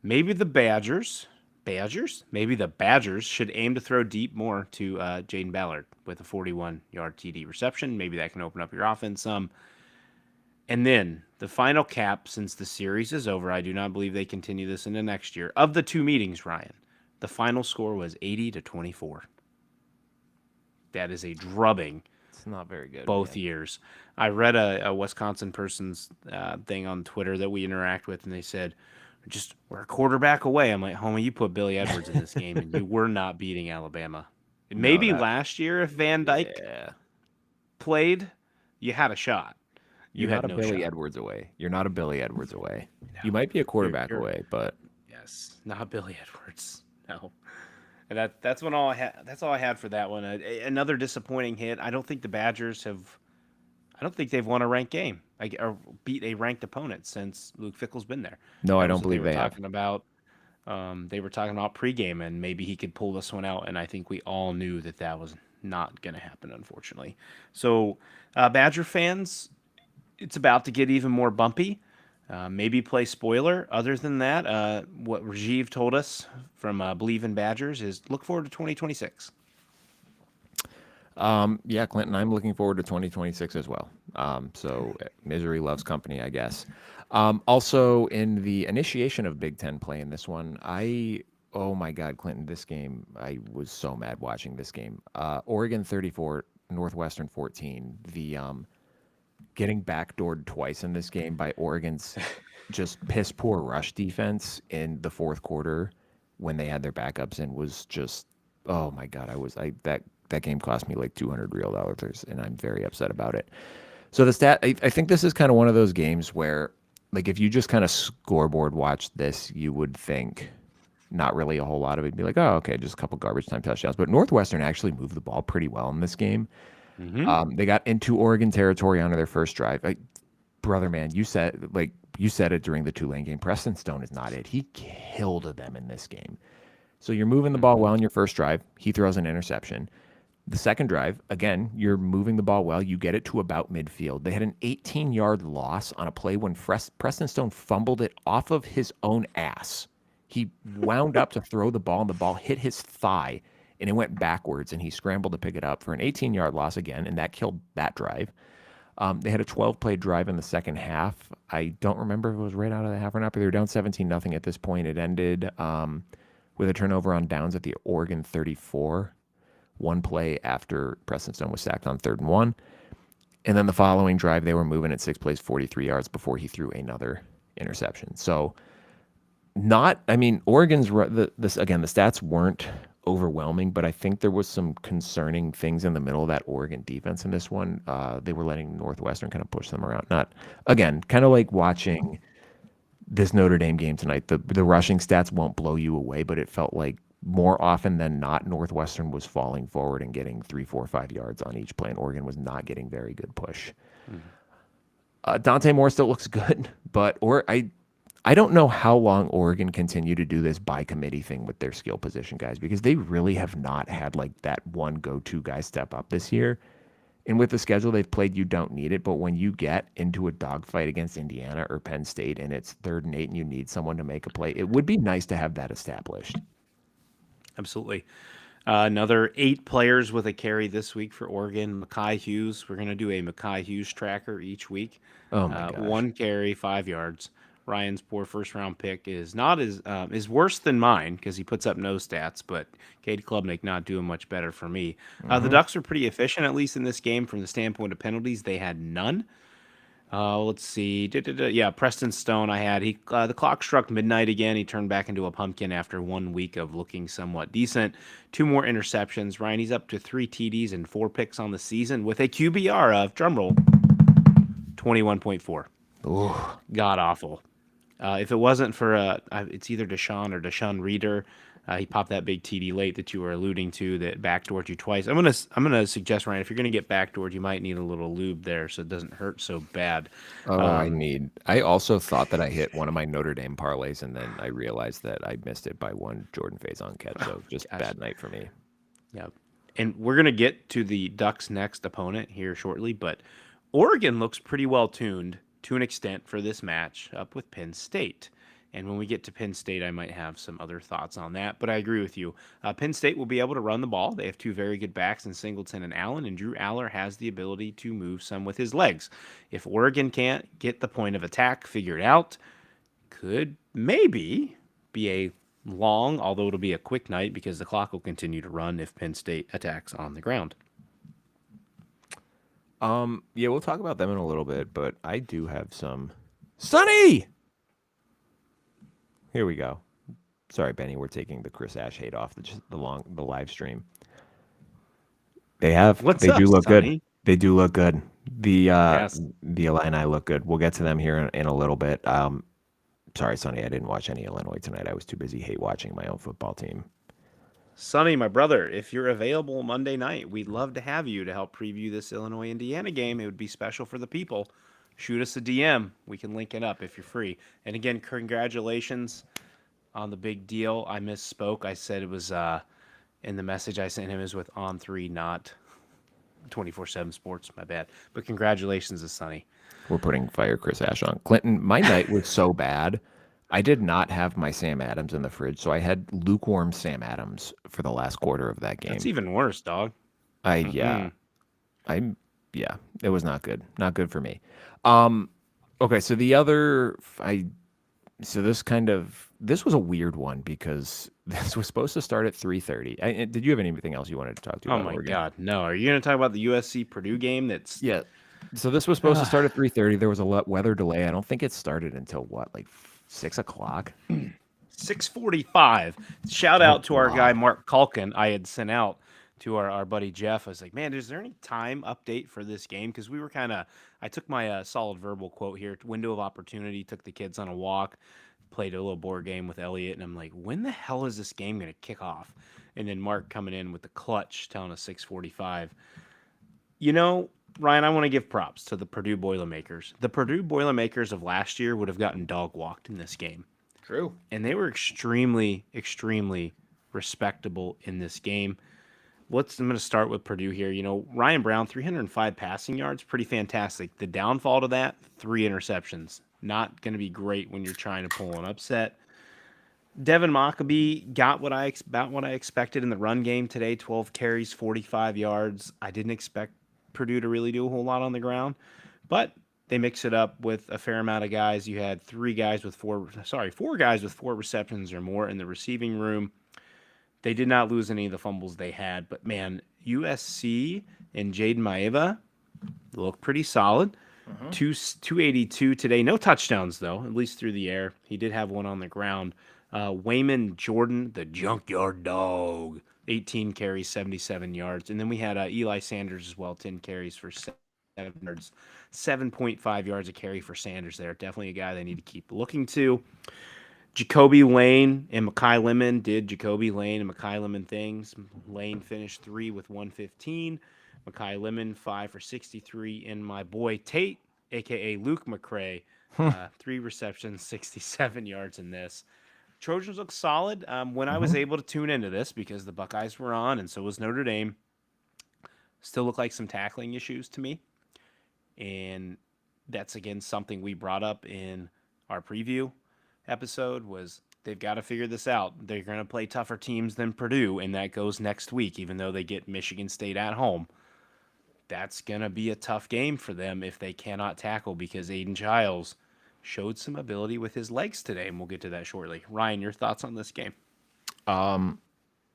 Maybe the Badgers should aim to throw deep more to Jaden Ballard with a 41-yard TD reception. Maybe that can open up your offense some. And then the final cap, since the series is over, I do not believe they continue this into next year. Of the 2 meetings, Ryan, the final score was 80-24. That is a drubbing. It's not very good. Both years. I read a Wisconsin person's thing on Twitter that we interact with, and they said, we're a quarterback away. I'm like, homie, you put Billy Edwards in this game, and you were not beating Alabama. Maybe last year, if Van Dyke played, you had a shot. You had no Billy Edwards away. You're not a Billy Edwards away. No, you might be a quarterback away, but yes, not Billy Edwards. No. And that's what all I had. That's all I had for that one. Another disappointing hit. I don't think the Badgers have. I don't think they've won a ranked game or beat a ranked opponent since Luke Fickell's been there. No, I don't believe they have. They were talking about pregame, and maybe he could pull this one out. And I think we all knew that was not going to happen, unfortunately. So, Badger fans, it's about to get even more bumpy. Maybe play spoiler. Other than that, what Rajiv told us from Believe in Badgers is look forward to 2026. Yeah, Clinton, I'm looking forward to 2026 as well. So misery loves company, I guess. Also, in the initiation of Big Ten play in this one, oh my God, Clinton, this game, I was so mad watching this game. Oregon 34, Northwestern 14. The getting backdoored twice in this game by Oregon's just piss poor rush defense in the fourth quarter when they had their backups in was just, oh my God, that game cost me like $200 real dollars, and I'm very upset about it. So the stat, I think this is kind of one of those games where like if you just kind of scoreboard watch this, you would think not really a whole lot of it. Be like, oh, okay, just a couple garbage time touchdowns. But Northwestern actually moved the ball pretty well in this game. They got into Oregon territory on their first drive. Brother, man, you said it during the Tulane game. Preston Stone is not it. He killed them in this game. So you're moving the ball well in your first drive. He throws an interception. The second drive, again, you're moving the ball well. You get it to about midfield. They had an 18-yard loss on a play when Preston Stone fumbled it off of his own ass. He wound up to throw the ball, and the ball hit his thigh, and it went backwards, and he scrambled to pick it up for an 18-yard loss again, and that killed that drive. They had a 12-play drive in the second half. I don't remember if it was right out of the half or not, but they were down 17-0 at this point. It ended with a turnover on downs at the Oregon 34, one play after Preston Stone was sacked on 3rd and 1. And then the following drive, they were moving at 6 plays, 43 yards before he threw another interception. So Oregon's, the stats weren't overwhelming, but I think there was some concerning things in the middle of that Oregon defense in this one. They were letting Northwestern kind of push them around. Kind of like watching this Notre Dame game tonight. The rushing stats won't blow you away, but it felt like more often than not, Northwestern was falling forward and getting 3, 4, 5 yards on each play, and Oregon was not getting very good push. Dante Moore still looks good, but I don't know how long Oregon continue to do this by committee thing with their skill position guys, because they really have not had like that one go-to guy step up this year. And with the schedule they've played, you don't need it. But when you get into a dogfight against Indiana or Penn State and it's 3rd and 8 and you need someone to make a play, it would be nice to have that established. Absolutely. Another 8 players with a carry this week for Oregon. Mekhi Hughes. We're going to do a Mekhi Hughes tracker each week. Oh my gosh. 1 carry, 5 yards. Ryan's poor first-round pick is not as is worse than mine because he puts up no stats, but Cade Klubnik not doing much better for me. The Ducks are pretty efficient, at least in this game, from the standpoint of penalties. They had none. Let's see. Yeah, Preston Stone I had. The clock struck midnight again. He turned back into a pumpkin after 1 week of looking somewhat decent. 2 more interceptions. Ryan, he's up to 3 TDs and 4 picks on the season with a QBR of, drumroll, 21.4. God awful. If it wasn't for it's either Deshaun or Deshaun Reader, he popped that big TD late that you were alluding to that backdoored you twice. I'm gonna suggest, Ryan, if you're gonna get backdoored, you might need a little lube there so it doesn't hurt so bad. I also thought that I hit one of my Notre Dame parlays, and then I realized that I missed it by one Jordan Faison catch. So just bad night for me. Yeah, and we're gonna get to the Ducks' next opponent here shortly, but Oregon looks pretty well tuned to an extent for this match up with Penn State. And when we get to Penn State, I might have some other thoughts on that. But I agree with you. Penn State will be able to run the ball. They have 2 very good backs in Singleton and Allen, and Drew Aller has the ability to move some with his legs. If Oregon can't get the point of attack figured out, could maybe be a long, although it'll be a quick night because the clock will continue to run if Penn State attacks on the ground. Yeah, we'll talk about them in a little bit, but I do have some. Sonny! Here we go. Sorry, Benny, we're taking the Chris Ash hate off the live stream. They do look good. They do look good. The Illini look good. We'll get to them here in a little bit. Sorry, Sonny, I didn't watch any Illinois tonight. I was too busy hate watching my own football team. Sonny, my brother, if you're available Monday night, we'd love to have you to help preview this Illinois-Indiana game. It would be special for the people. Shoot us a DM. We can link it up if you're free. And again, congratulations on the big deal. I misspoke. I said it was in the message I sent him is with On3, not 24/7 Sports. My bad. But congratulations to Sonny. We're putting Fire Chris Ash on. Clinton, my night was so bad. I did not have my Sam Adams in the fridge, so I had lukewarm Sam Adams for the last quarter of that game. That's even worse, dog. It was not good. Not good for me. Okay, so this was a weird one because this was supposed to start at 3:30. Did you have anything else you wanted to talk to? Oh my God, no! Are you going to talk about the USC Purdue game? Yeah. So this was supposed to start at 3:30. There was a weather delay. I don't think it started until 6 o'clock. 6:45. Shout out to our guy Mark Culkin. I had sent out to our buddy Jeff. I was like, man, is there any time update for this game? Because we were kind of, I took my solid verbal quote here, window of opportunity, took the kids on a walk, played a little board game with Elliot, and I'm like, when the hell is this game going to kick off? And then Mark coming in with the clutch, telling us 6:45. You know, Ryan, I want to give props to the Purdue Boilermakers. The Purdue Boilermakers of last year would have gotten dog walked in this game. True. And they were extremely, extremely respectable in this game. I'm going to start with Purdue here. You know, Ryan Brown, 305 passing yards, pretty fantastic. The downfall to that, 3 interceptions. Not going to be great when you're trying to pull an upset. Devin Mockabee got about what I expected in the run game today. 12 carries, 45 yards. I didn't expect Purdue to really do a whole lot on the ground, but they mix it up with a fair amount of guys. You had four guys with 4 receptions or more in the receiving room. They did not lose any of the fumbles they had, but man, USC and Jaden Maeva look pretty solid. 282 today. No touchdowns, though, at least through the air. He did have one on the ground. Wayman Jordan, the junkyard dog, 18 carries, 77 yards. And then we had Eli Sanders as well, 10 carries for 7 yards. 7.5 yards a carry for Sanders there. Definitely a guy they need to keep looking to. Jacoby Lane and Makai Lemon did Jacoby Lane and Makai Lemon things. Lane finished 3 with 115. Makai Lemon 5 for 63. And my boy Tate, a.k.a. Luke McCray, 3 receptions, 67 yards in this. Trojans look solid. When I was able to tune into this, because the Buckeyes were on and so was Notre Dame, still look like some tackling issues to me. And that's, again, something we brought up in our preview episode was they've got to figure this out. They're going to play tougher teams than Purdue, and that goes next week, even though they get Michigan State at home. That's going to be a tough game for them if they cannot tackle, because Aiden Giles showed some ability with his legs today, and we'll get to that shortly. Ryan, your thoughts on this game?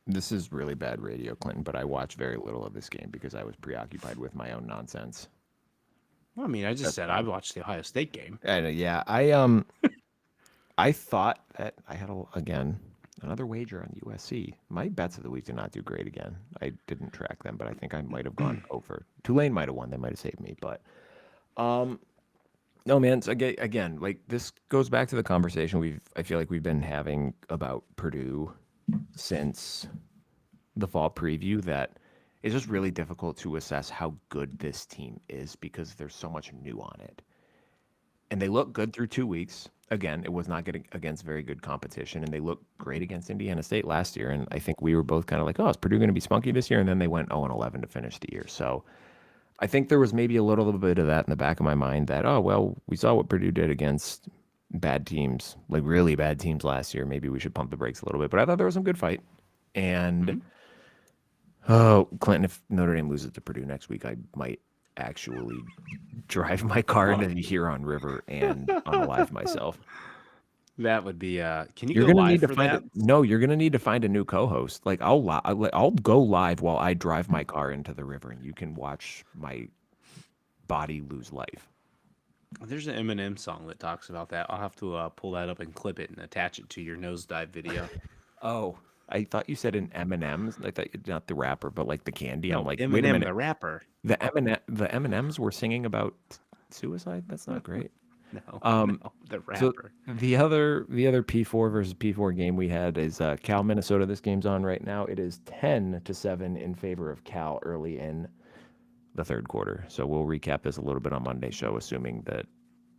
This is really bad radio, Clinton, but I watched very little of this game because I was preoccupied with my own nonsense. Well, I mean, I just said I watched the Ohio State game. Yeah, I thought that I had, again, another wager on USC. My bets of the week did not do great again. I didn't track them, but I think I might have gone over. Tulane might have won. They might have saved me. But no, man, so again, like, this goes back to the conversation I feel like we've been having about Purdue since the fall preview, that it's just really difficult to assess how good this team is because there's so much new on it. And they look good through 2 weeks. Again, it was not getting against very good competition, and they looked great against Indiana State last year. And I think we were both kind of like, oh, is Purdue going to be spunky this year? And then they went 0-11 to finish the year. So I think there was maybe a little bit of that in the back of my mind that, oh, well, we saw what Purdue did against bad teams, like really bad teams last year. Maybe we should pump the brakes a little bit. But I thought there was some good fight. And, oh, Clinton, if Notre Dame loses to Purdue next week, I might actually drive my car into the Huron River and unalive myself. That would be can you You're go gonna live need to for find that? no, you're gonna need to find a new co-host. Like I'll go live while I drive my car into the river, and you can watch my body lose life. There's an Eminem song that talks about that. I'll have to pull that up and clip it and attach it to your nosedive video. Oh, I thought you said an M&M's. I thought not the rapper, but like the candy. I'm No, like, Eminem, wait a minute. the rapper. The M&Ms were singing about suicide. That's not great. No, the So rapper. the other P4 versus P4 game we had is Cal Minnesota. This game's on right now. It is 10-7 in favor of Cal early in the third quarter. So we'll recap this a little bit on Monday's show, assuming that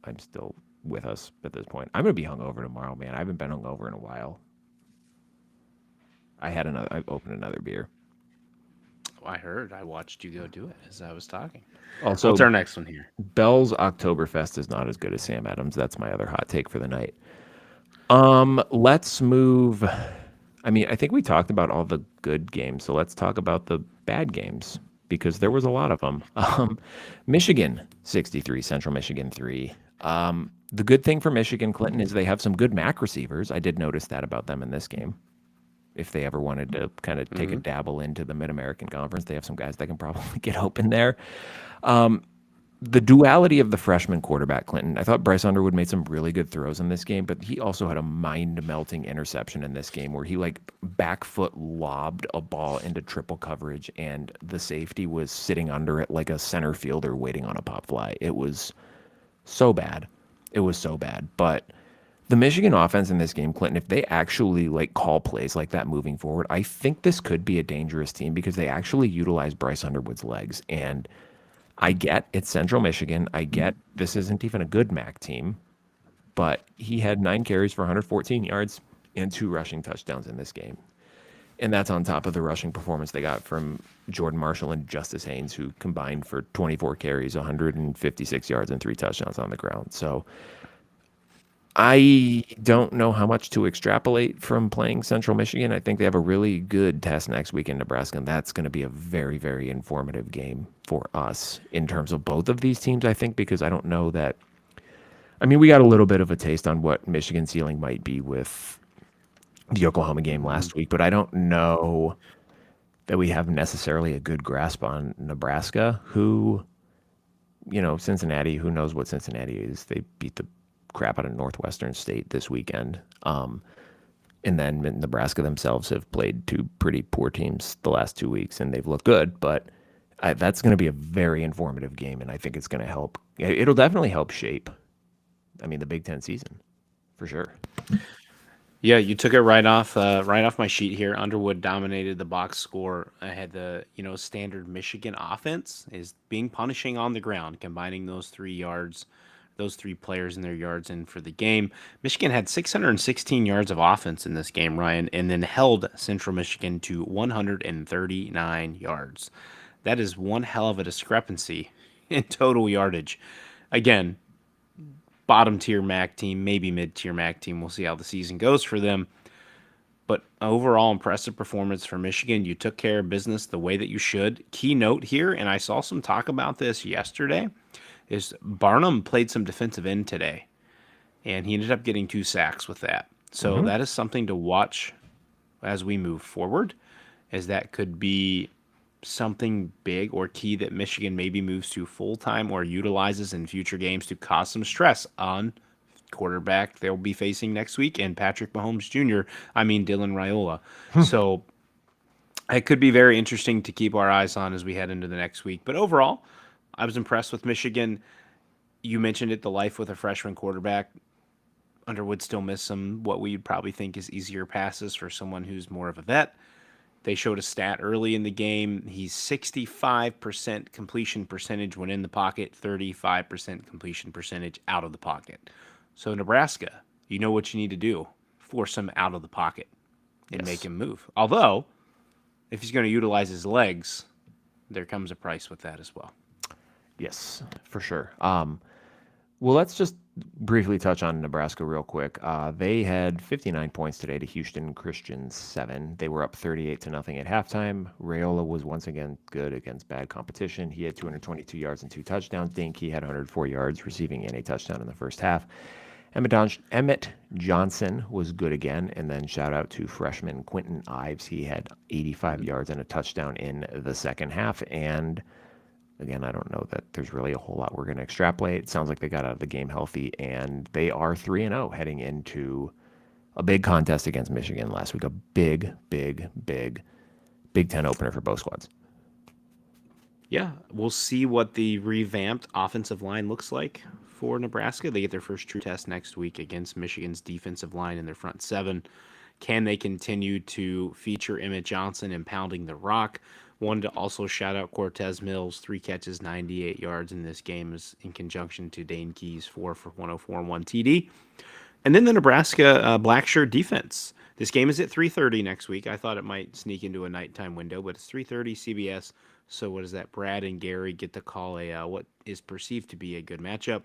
I'm still with us at this point. I'm gonna be hungover tomorrow, man. I haven't been hungover in a while. I opened another beer. I heard. I watched you go do it as I was talking. Also, what's our next one here? Bell's Oktoberfest is not as good as Sam Adams. That's my other hot take for the night. Let's move. I mean, I think we talked about all the good games, so let's talk about the bad games because there was a lot of them. Michigan 63, Central Michigan 3. The good thing for Michigan, Clinton, is they have some good MAC receivers. I did notice that about them in this game. If they ever wanted to kind of take a dabble into the Mid-American Conference, they have some guys that can probably get open there. the duality of the freshman quarterback, Clinton. I thought Bryce Underwood made some really good throws in this game, but he also had a mind-melting interception in this game where he like back foot lobbed a ball into triple coverage and the safety was sitting under it like a center fielder waiting on a pop fly. It was so bad. It was so bad. But the Michigan offense in this game, Clinton, if they actually like call plays like that moving forward, I think this could be a dangerous team because they actually utilize Bryce Underwood's legs. And I get it's Central Michigan. I get this isn't even a good MAC team, but he had 9 carries for 114 yards and 2 rushing touchdowns in this game. And that's on top of the rushing performance they got from Jordan Marshall and Justice Haynes, who combined for 24 carries, 156 yards, and 3 touchdowns on the ground. So I don't know how much to extrapolate from playing Central Michigan. I think they have a really good test next week in Nebraska, and that's going to be a very, very informative game for us in terms of both of these teams, I think, because I don't know that. I mean, we got a little bit of a taste on what Michigan's ceiling might be with the Oklahoma game last week, but I don't know that we have necessarily a good grasp on Nebraska, who, Cincinnati, who knows what Cincinnati is. They beat the crap out of Northwestern State this weekend. And then Nebraska themselves have played 2 pretty poor teams the last 2 weeks, and they've looked good. But that's going to be a very informative game, and I think it's going to help. It'll definitely help shape, the Big Ten season, for sure. Yeah, you took it right off my sheet here. Underwood dominated the box score. I had the standard Michigan offense is being punishing on the ground, combining those 3 yards, those 3 players and their yards in for the game. Michigan had 616 yards of offense in this game, Ryan, and then held Central Michigan to 139 yards. That is one hell of a discrepancy in total yardage. Again, bottom tier MAC team, maybe mid tier MAC team. We'll see how the season goes for them. But overall, impressive performance for Michigan. You took care of business the way that you should. Key note here, and I saw some talk about this yesterday, is Barnum played some defensive end today, and he ended up getting 2 sacks with that. So that is something to watch as we move forward, as that could be something big or key that Michigan maybe moves to full-time or utilizes in future games to cause some stress on quarterback they'll be facing next week and Patrick Mahomes Jr., Dylan Raiola. So it could be very interesting to keep our eyes on as we head into the next week. But overall, I was impressed with Michigan. You mentioned it, the life with a freshman quarterback. Underwood still missed some what we'd probably think is easier passes for someone who's more of a vet. They showed a stat early in the game. He's 65% completion percentage when in the pocket, 35% completion percentage out of the pocket. So Nebraska, you know what you need to do. Force him out of the pocket and make him move. Although, if he's going to utilize his legs, there comes a price with that as well. Yes, for sure. Well, let's just briefly touch on Nebraska real quick. They had 59 points today to Houston Christian 7. They were up 38-0 at halftime. Raiola was once again good against bad competition. He had 222 yards and 2 touchdowns. Dinky had 104 yards, receiving and a touchdown in the first half. Emmett Johnson was good again, and then shout out to freshman Quentin Ives. He had 85 yards and a touchdown in the second half, and again, I don't know that there's really a whole lot we're going to extrapolate. It sounds like they got out of the game healthy, and they are 3-0 heading into a big contest against Michigan last week. A big Big Ten opener for both squads. Yeah, we'll see what the revamped offensive line looks like for Nebraska. They get their first true test next week against Michigan's defensive line in their front 7. Can they continue to feature Emmett Johnson and pounding the rock? Wanted to also shout out Cortez Mills, 3 catches, 98 yards in this game, is in conjunction to Dane Keyes, 4 for 104 and 1 TD. And then the Nebraska black shirt defense. This game is at 3:30 next week. I thought it might sneak into a nighttime window, but it's 3:30 CBS. So what is that? Brad and Gary get to call a what is perceived to be a good matchup.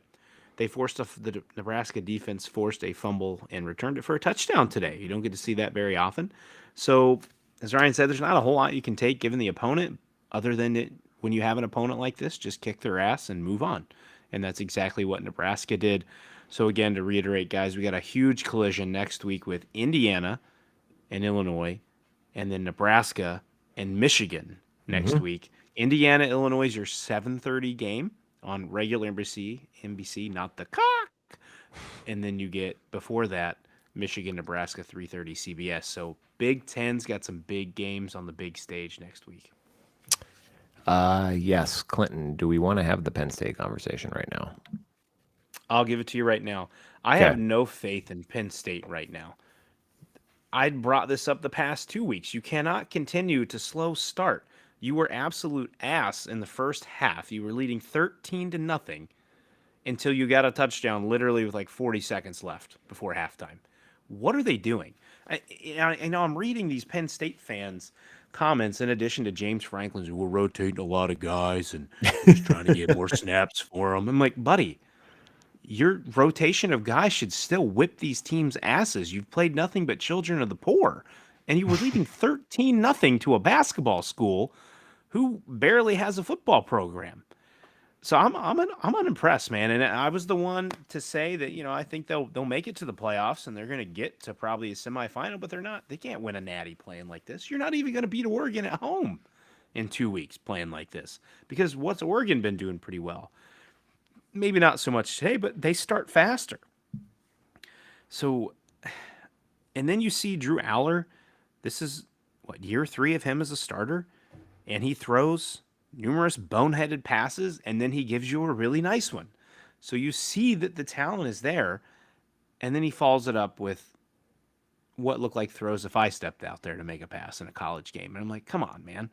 They the Nebraska defense forced a fumble and returned it for a touchdown today. You don't get to see that very often. So, as Ryan said, there's not a whole lot you can take given the opponent, other than it, when you have an opponent like this, just kick their ass and move on. And that's exactly what Nebraska did. So again, to reiterate, guys, we got a huge collision next week with Indiana and Illinois, and then Nebraska and Michigan next week. Indiana, Illinois is your 7:30 game. on regular NBC, not the cock. And then you get before that Michigan, Nebraska, 3:30 CBS. So Big Ten's got some big games on the big stage next week. Yes, Clinton. Do we want to have the Penn State conversation right now? I'll give it to you right now. I Okay. have no faith in Penn State right now. I brought this up the past 2 weeks. You cannot continue to slow start. You were absolute ass in the first half. You were leading 13 to nothing until you got a touchdown literally with like 40 seconds left before halftime. What are they doing? I know I'm reading these Penn State fans' comments in addition to James Franklin's, we're rotating a lot of guys and just trying to get more snaps for them. I'm like, buddy, your rotation of guys should still whip these teams' asses. You've played nothing but children of the poor, and you were leading 13 nothing to a basketball school who barely has a football program. So I'm unimpressed, man. And I was the one to say that I think they'll make it to the playoffs and they're going to get to probably a semifinal, but they're not. They can't win a natty playing like this. You're not even going to beat Oregon at home in 2 weeks playing like this because what's Oregon been doing pretty well? Maybe not so much today, but they start faster. So, and then you see Drew Aller. This is what year 3 of him as a starter, and he throws numerous boneheaded passes, and then he gives you a really nice one. So you see that the talent is there, and then he follows it up with what looked like throws if I stepped out there to make a pass in a college game. And I'm like, come on, man.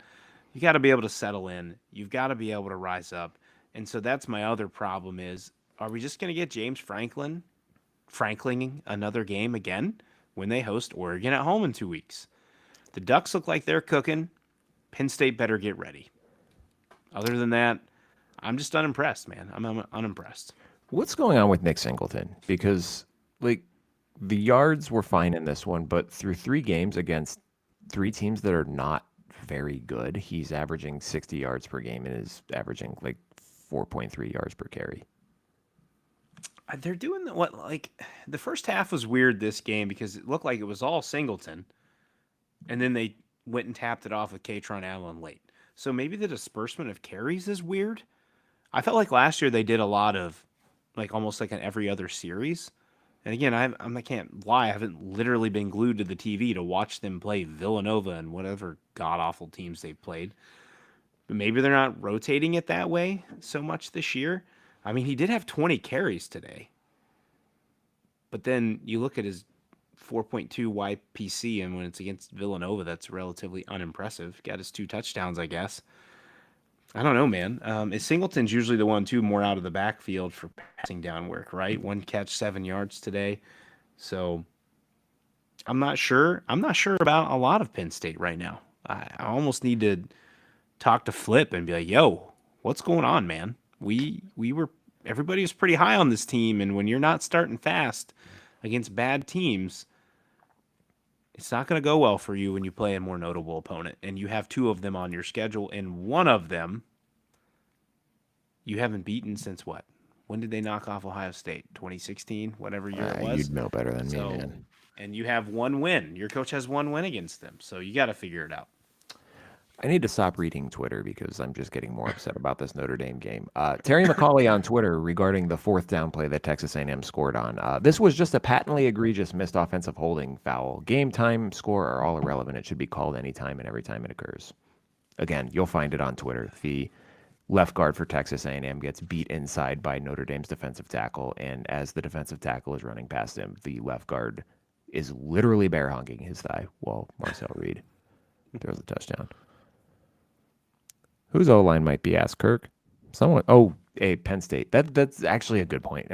You got to be able to settle in. You've got to be able to rise up. And so that's my other problem is, are we just going to get James Franklining another game again when they host Oregon at home in 2 weeks? The Ducks look like they're cooking. Penn State better get ready. Other than that, I'm just unimpressed, man. I'm unimpressed. What's going on with Nick Singleton? Because like the yards were fine in this one, but through 3 games against 3 teams that are not very good, he's averaging 60 yards per game and is averaging like 4.3 yards per carry. They're doing the first half was weird this game because it looked like it was all Singleton, and then they went and tapped it off with Katron Allen late. So maybe the disbursement of carries is weird. I felt like last year they did a lot of like almost like an every other series. And again, I can't lie, I haven't literally been glued to the TV to watch them play Villanova and whatever god awful teams they've played. But maybe they're not rotating it that way so much this year. I mean, he did have 20 carries today. But then you look at his 4.2 YPC, and when it's against Villanova, that's relatively unimpressive. Got his 2 touchdowns, I guess. I don't know, man. Singleton's usually the one, too, more out of the backfield for passing down work, right? 1 catch, 7 yards today. So I'm not sure. I'm not sure about a lot of Penn State right now. I almost need to talk to Flip and be like, yo, what's going on, man? Everybody was pretty high on this team, and when you're not starting fast against bad teams, it's not going to go well for you when you play a more notable opponent. And you have 2 of them on your schedule, and one of them you haven't beaten since what? When did they knock off Ohio State? 2016, whatever year it was. You'd know better than me, man. And you have 1 win. Your coach has 1 win against them, so you got to figure it out. I need to stop reading Twitter because I'm just getting more upset about this Notre Dame game. Terry McCauley on Twitter regarding the 4th down play that Texas A&M scored on. This was just a patently egregious missed offensive holding foul. Game time, score are all irrelevant. It should be called anytime and every time it occurs. Again, you'll find it on Twitter. The left guard for Texas A&M gets beat inside by Notre Dame's defensive tackle, and as the defensive tackle is running past him, the left guard is literally bear hugging his thigh while Marcel Reed throws a touchdown. Whose O-line might be asked, Kirk? Someone. Oh, Penn State. That's actually a good point.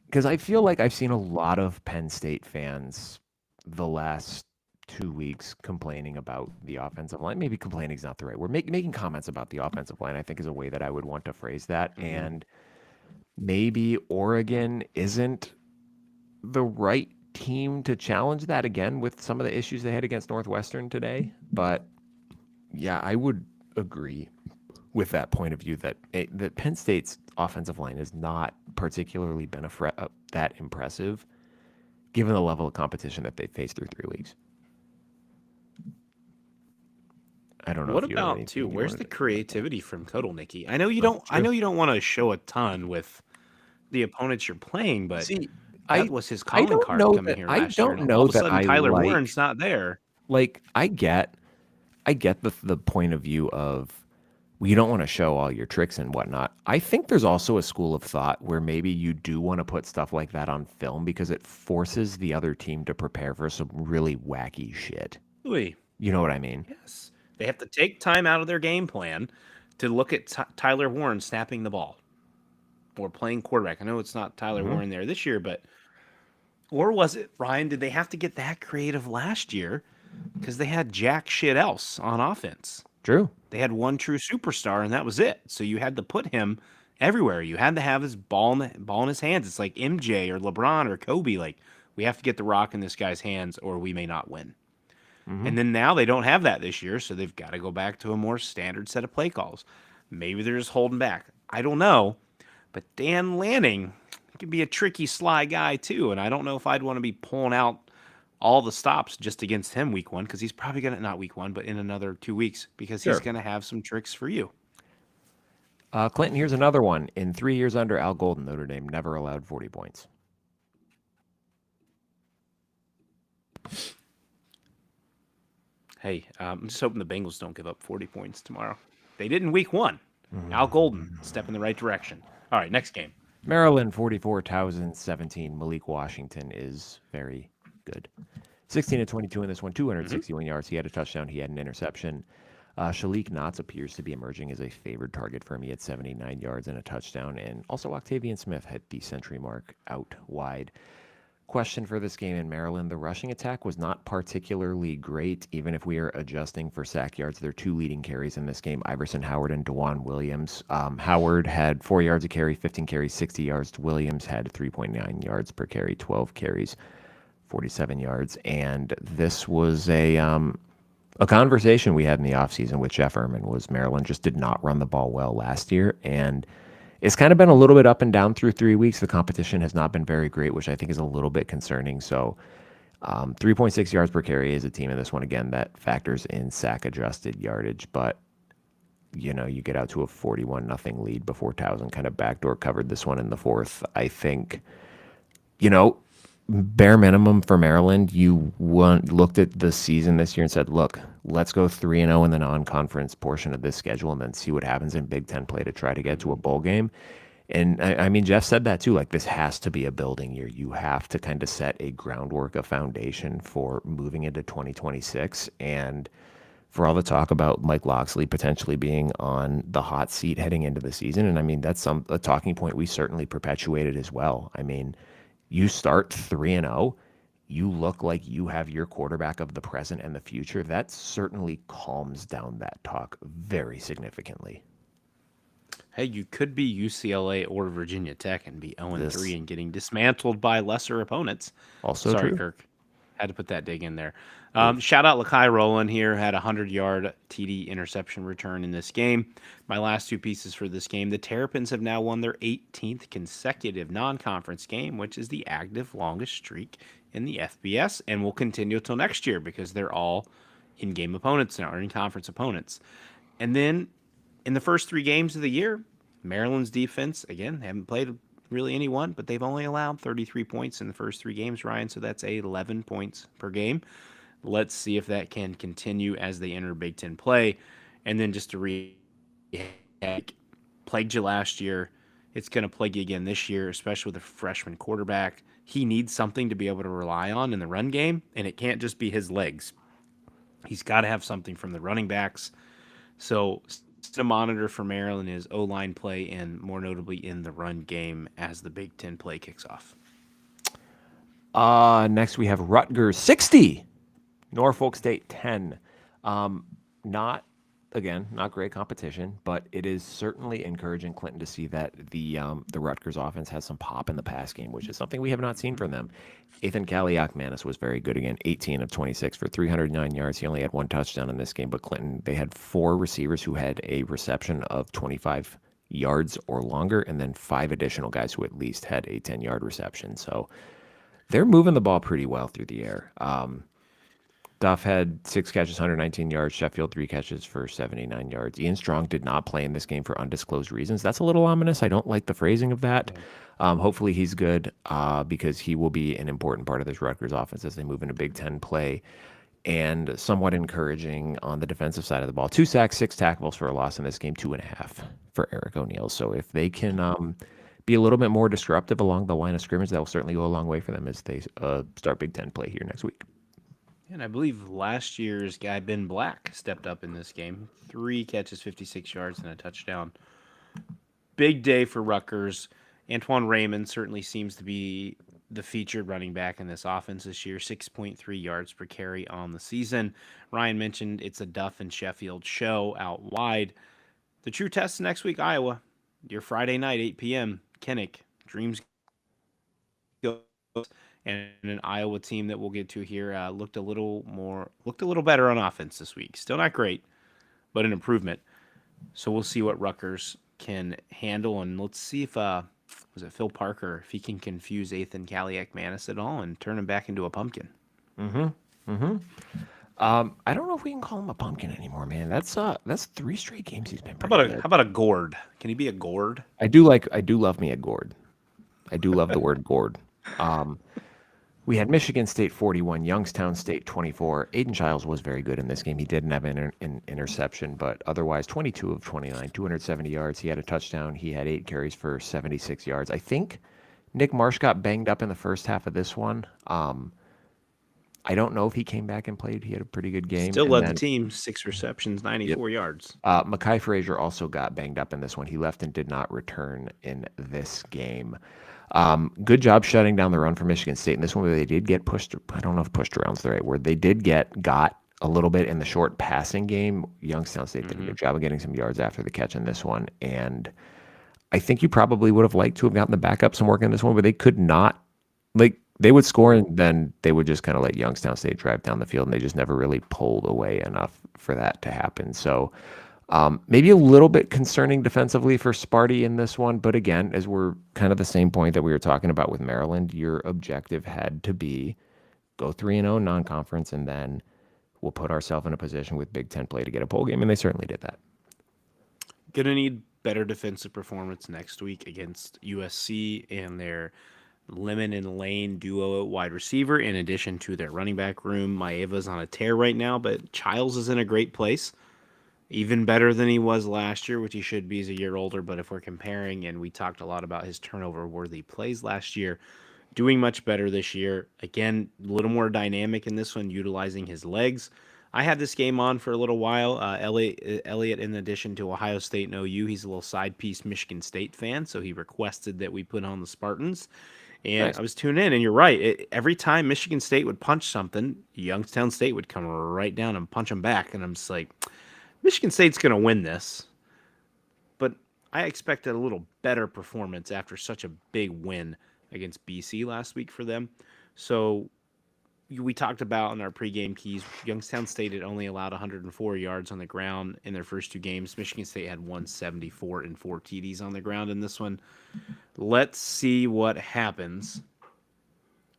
Because I feel like I've seen a lot of Penn State fans the last 2 weeks complaining about the offensive line. Maybe complaining is not the right word. Making comments about the offensive line, I think, is a way that I would want to phrase that. Mm-hmm. And maybe Oregon isn't the right team to challenge that again with some of the issues they had against Northwestern today. But yeah, I would agree with that point of view that Penn State's offensive line has not particularly been that impressive given the level of competition that they faced through 3 weeks. I don't know What if you have about too? anything you Where's wanted the to bring up there. creativity from Kotelnicki? I know you That's don't. I true. know you don't want to show a ton with the opponents you're playing, but See, that I was his I calling don't card know coming that here I last year, don't and all know of a that sudden I Tyler Warren's not there. like I get the point of view of, well, you don't want to show all your tricks and whatnot. I think there's also a school of thought where maybe you do want to put stuff like that on film because it forces the other team to prepare for some really wacky shit. Really? You know what I mean? Yes. They have to take time out of their game plan to look at Tyler Warren snapping the ball or playing quarterback. I know it's not Tyler Hmm. Warren there this year, but or was it Ryan? Did they have to get that creative last year because they had jack shit else on offense? True. They had one true superstar, and that was it. So you had to put him everywhere. You had to have his ball in his hands. It's like MJ or LeBron or Kobe. Like we have to get the rock in this guy's hands, or we may not win. Hmm. And then now they don't have that this year, so they've got to go back to a more standard set of play calls. Maybe they're just holding back. I don't know. But Dan Lanning can be a tricky, sly guy too. And I don't know if I'd want to be pulling out all the stops just against him week one, because he's probably going to, not week one, but in another 2 weeks, because he's Sure. going to have some tricks for you. Clinton, here's another one. In 3 years under Al Golden, Notre Dame never allowed 40 points. Hey, I'm just hoping the Bengals don't give up 40 points tomorrow. They did in week one. Al Golden, step in the right direction. All right, next game. Maryland 44, Towson 17. Malik Washington is very good. 16 to 22 in this one, 261 yards. He had a touchdown. He had an interception. Shalik Knotts appears to be emerging as a favored target for him. He had 79 yards and a touchdown. And also Octavian Smith hit the century mark out wide. Question for this game in Maryland. The rushing attack was not particularly great, even if we are adjusting for sack yards. Their two leading carries in this game, Iverson Howard and DeJuan Williams. Howard had 4 yards a carry, 15 carries, 60 yards. Williams had 3.9 yards per carry, 12 carries, 47 yards. And this was a conversation we had in the offseason with Jeff Erman was Maryland just did not run the ball well last year. And it's kind of been a little bit up and down through 3 weeks. The competition has not been very great, which I think is a little bit concerning. So 3.6 yards per carry is a team in this one. Again, that factors in sack adjusted yardage. But, you know, you get out to a 41-0 lead before Towson kind of backdoor covered this one in the fourth. I think, you know, bare minimum for Maryland, you looked at the season this year and said, look, let's go 3-0 in the non-conference portion of this schedule and then see what happens in Big Ten play to try to get to a bowl game. And I mean, Jeff said that too. Like, this has to be a building year. You have to kind of set a groundwork, a foundation for moving into 2026. And for all the talk about Mike Locksley potentially being on the hot seat heading into the season, and I mean, that's a talking point we certainly perpetuated as well. I mean, you start 3-0, you look like you have your quarterback of the present and the future. That certainly calms down that talk very significantly. Hey, you could be UCLA or Virginia Tech and be 0-3 This and getting dismantled by lesser opponents. also Sorry, true. Kirk. Had to put that dig in there. Oof. Shout out Lakai Rowland here. Had a 100-yard TD interception return in this game. My last two pieces for this game. The Terrapins have now won their 18th consecutive non-conference game, which is the active longest streak in the FBS, and will continue until next year because they're all in-game opponents now, or in-conference opponents. And then in the first three games of the year, Maryland's defense, again, haven't played really anyone, but they've only allowed 33 points in the first three games, Ryan. So that's 11 points per game. Let's see if that can continue as they enter Big Ten play. And then just to plagued you last year, it's going to plague you again this year, especially with a freshman quarterback. He needs something to be able to rely on in the run game, and it can't just be his legs. He's got to have something from the running backs. So the monitor for Maryland is O-line play and more notably in the run game as the Big Ten play kicks off. Next we have Rutgers 60, Norfolk State 10. Not great competition, but it is certainly encouraging, Clinton, to see that the Rutgers offense has some pop in the pass game, which is something we have not seen from them. Ethan Kaliak-Manis was very good again, 18 of 26 for 309 yards. He only had one touchdown in this game, but Clinton, they had four receivers who had a reception of 25 yards or longer, and then five additional guys who at least had a 10-yard reception. So they're moving the ball pretty well through the air. Duff had 6 catches, 119 yards. Sheffield 3 catches for 79 yards. Ian Strong did not play in this game for undisclosed reasons. That's a little ominous. I don't like the phrasing of that. Yeah. Hopefully he's good because he will be an important part of this Rutgers offense as they move into Big Ten play. And somewhat encouraging on the defensive side of the ball. 2 sacks, 6 tackles for a loss in this game, 2.5 for Eric O'Neill. So if they can be a little bit more disruptive along the line of scrimmage, that will certainly go a long way for them as they start Big Ten play here next week. And I believe last year's guy, Ben Black, stepped up in this game. 3 catches, 56 yards, and a touchdown. Big day for Rutgers. Antoine Raymond certainly seems to be the featured running back in this offense this year. 6.3 yards per carry on the season. Ryan mentioned it's a Duff and Sheffield show out wide. The true test next week, Iowa. Your Friday night, 8 p.m. Kinnick, Dreams Go, and an Iowa team that we'll get to here looked a little better on offense this week. Still not great, but an improvement. So we'll see what Rutgers can handle, and let's see if was it Phil Parker, if he can confuse Ethan Kaliak-Manis at all and turn him back into a pumpkin. I don't know if we can call him a pumpkin anymore, man. That's 3 straight games he's been How pretty good. about a gourd? Can he be a gourd? I do love me a gourd. I do love the word gourd. We had Michigan State 41, Youngstown State 24. Aiden Childs was very good in this game. He didn't have an interception, but otherwise 22 of 29, 270 yards. He had a touchdown. He had 8 carries for 76 yards. I think Nick Marsh got banged up in the first half of this one. I don't know if he came back and played. He had a pretty good game. Still led the team, 6 receptions, 94 yards. Mekhi Frazier also got banged up in this one. He left and did not return in this game. Good job shutting down the run for Michigan State in this one, where they did get pushed. I don't know if pushed around's the right word. They did got a little bit in the short passing game. Youngstown State did a good job of getting some yards after the catch in this one. And I think you probably would have liked to have gotten the backup some work in this one, but they could not. They would score and then they would just kind of let Youngstown State drive down the field, and they just never really pulled away enough for that to happen. So maybe a little bit concerning defensively for Sparty in this one. But again, as we're kind of the same point that we were talking about with Maryland, your objective had to be go 3-0 non-conference, and then we'll put ourselves in a position with Big Ten play to get a bowl game, and they certainly did that. Gonna need better defensive performance next week against USC and their Lemon and Lane duo at wide receiver, in addition to their running back room. Maeva's on a tear right now, but Childs is in a great place. Even better than he was last year, which he should be. He's a year older, but if we're comparing, and we talked a lot about his turnover-worthy plays last year, doing much better this year. Again, a little more dynamic in this one, utilizing his legs. I had this game on for a little while. Elliot, in addition to Ohio State and OU, he's a little side piece Michigan State fan, so he requested that we put on the Spartans. And Nice. I was tuned in, and you're right. Every time Michigan State would punch something, Youngstown State would come right down and punch them back. And I'm just like, Michigan State's going to win this. But I expected a little better performance after such a big win against BC last week for them. So we talked about in our pregame keys, Youngstown State had only allowed 104 yards on the ground in their first 2 games. Michigan State had 174 and 4 TDs on the ground in this one. Let's see what happens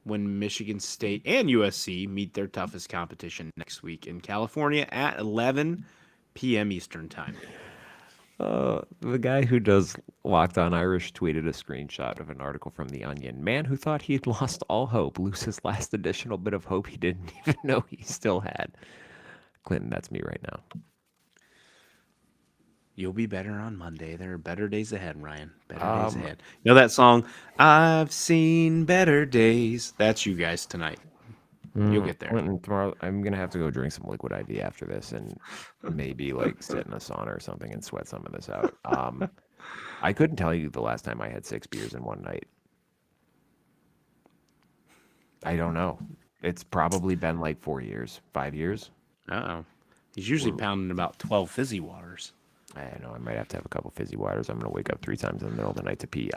when Michigan State and USC meet their toughest competition next week in California at 11 p.m. Eastern time. The guy who does Locked On Irish tweeted a screenshot of an article from The Onion. Man who thought he'd lost all hope loses last additional bit of hope he didn't even know he still had. Clinton, that's me right now. You'll be better on Monday. There are better days ahead, Ryan. Better days ahead. You know that song, I've seen better days? That's you guys tonight. You'll get there. Clinton, tomorrow I'm gonna have to go drink some liquid IV after this, and maybe sit in a sauna or something and sweat some of this out. I couldn't tell you the last time I had 6 beers in one night. I don't know. It's probably been 4 years, 5 years. Uh-oh. He's usually pounding about 12 fizzy waters. I know I might have to have a couple fizzy waters. I'm going to wake up 3 times in the middle of the night to pee.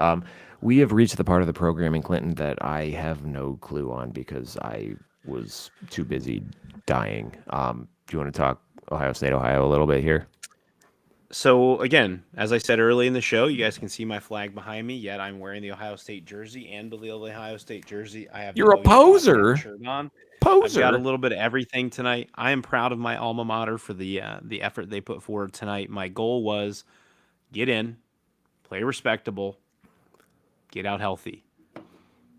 We have reached the part of the program in Clinton that I have no clue on because I was too busy dying. Do you want to talk Ohio State, Ohio a little bit here? So, again, as I said early in the show, you guys can see my flag behind me, yet I'm wearing the Ohio State jersey and the Ohio State jersey. I have You're a the OU poser. shirt on. I've got a Poser. little bit of everything tonight. I am proud of my alma mater for the effort they put forward tonight. My goal was get in, play respectable, get out healthy.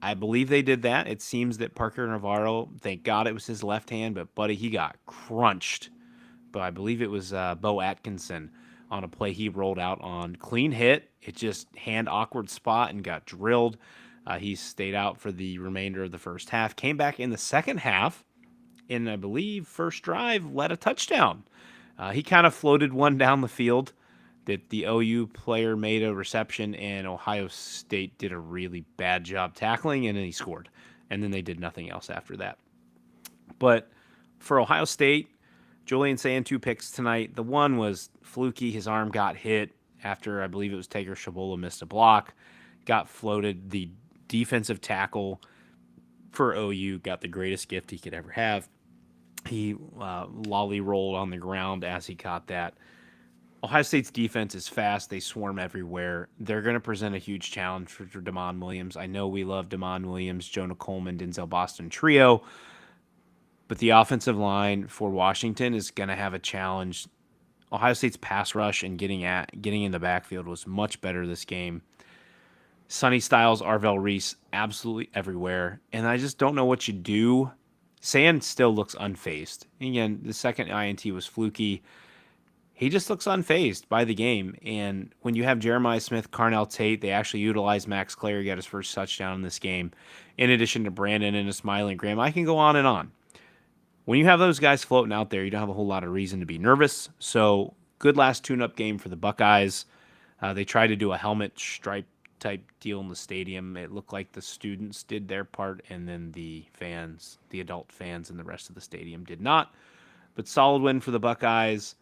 I believe they did that. It seems that Parker Navarro, thank God it was his left hand, but buddy, he got crunched. But I believe it was Bo Atkinson on a play he rolled out on. Clean hit. It just hand awkward spot and got drilled. He stayed out for the remainder of the first half. Came back in the second half, and I believe first drive led a touchdown. He kind of floated one down the field that the OU player made a reception, and Ohio State did a really bad job tackling, and then he scored. And then they did nothing else after that. But for Ohio State, Julian saying 2 picks tonight. The one was fluky. His arm got hit after, I believe it was Taker Shabola missed a block, got floated. The defensive tackle for OU got the greatest gift he could ever have. He lolly rolled on the ground as he caught that. Ohio State's defense is fast. They swarm everywhere. They're going to present a huge challenge for Damon Williams. I know we love Damon Williams, Jonah Coleman, Denzel Boston trio, but the offensive line for Washington is going to have a challenge. Ohio State's pass rush and getting in the backfield was much better this game. Sonny Styles, Arvell Reese, absolutely everywhere. And I just don't know what you do. Sand still looks unfazed. Again, the second INT was fluky. He just looks unfazed by the game. And when you have Jeremiah Smith, Carnell Tate, they actually utilized Max Clary, got his first touchdown in this game, in addition to Brandon and a smiling Graham. I can go on and on. When you have those guys floating out there, you don't have a whole lot of reason to be nervous. So good last tune-up game for the Buckeyes. They tried to do a helmet stripe type deal in the stadium. It looked like the students did their part, and then the fans, the adult fans and the rest of the stadium did not. But solid win for the Buckeyes.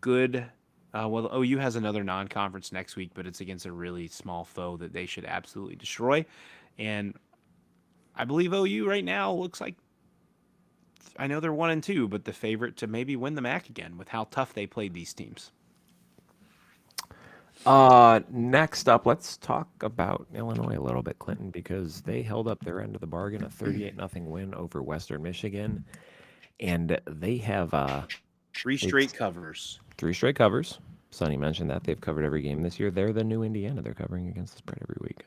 Good. Well, OU has another non-conference next week, but it's against a really small foe that they should absolutely destroy. And I believe OU right now looks like, I know they're 1-2, but the favorite to maybe win the MAC again with how tough they played these teams. Next up, let's talk about Illinois a little bit, Clinton, because they held up their end of the bargain, a 38-0 win over Western Michigan, and they have 3 straight covers. 3 straight covers. Sonny mentioned that they've covered every game this year. They're the new Indiana. They're covering against the spread every week.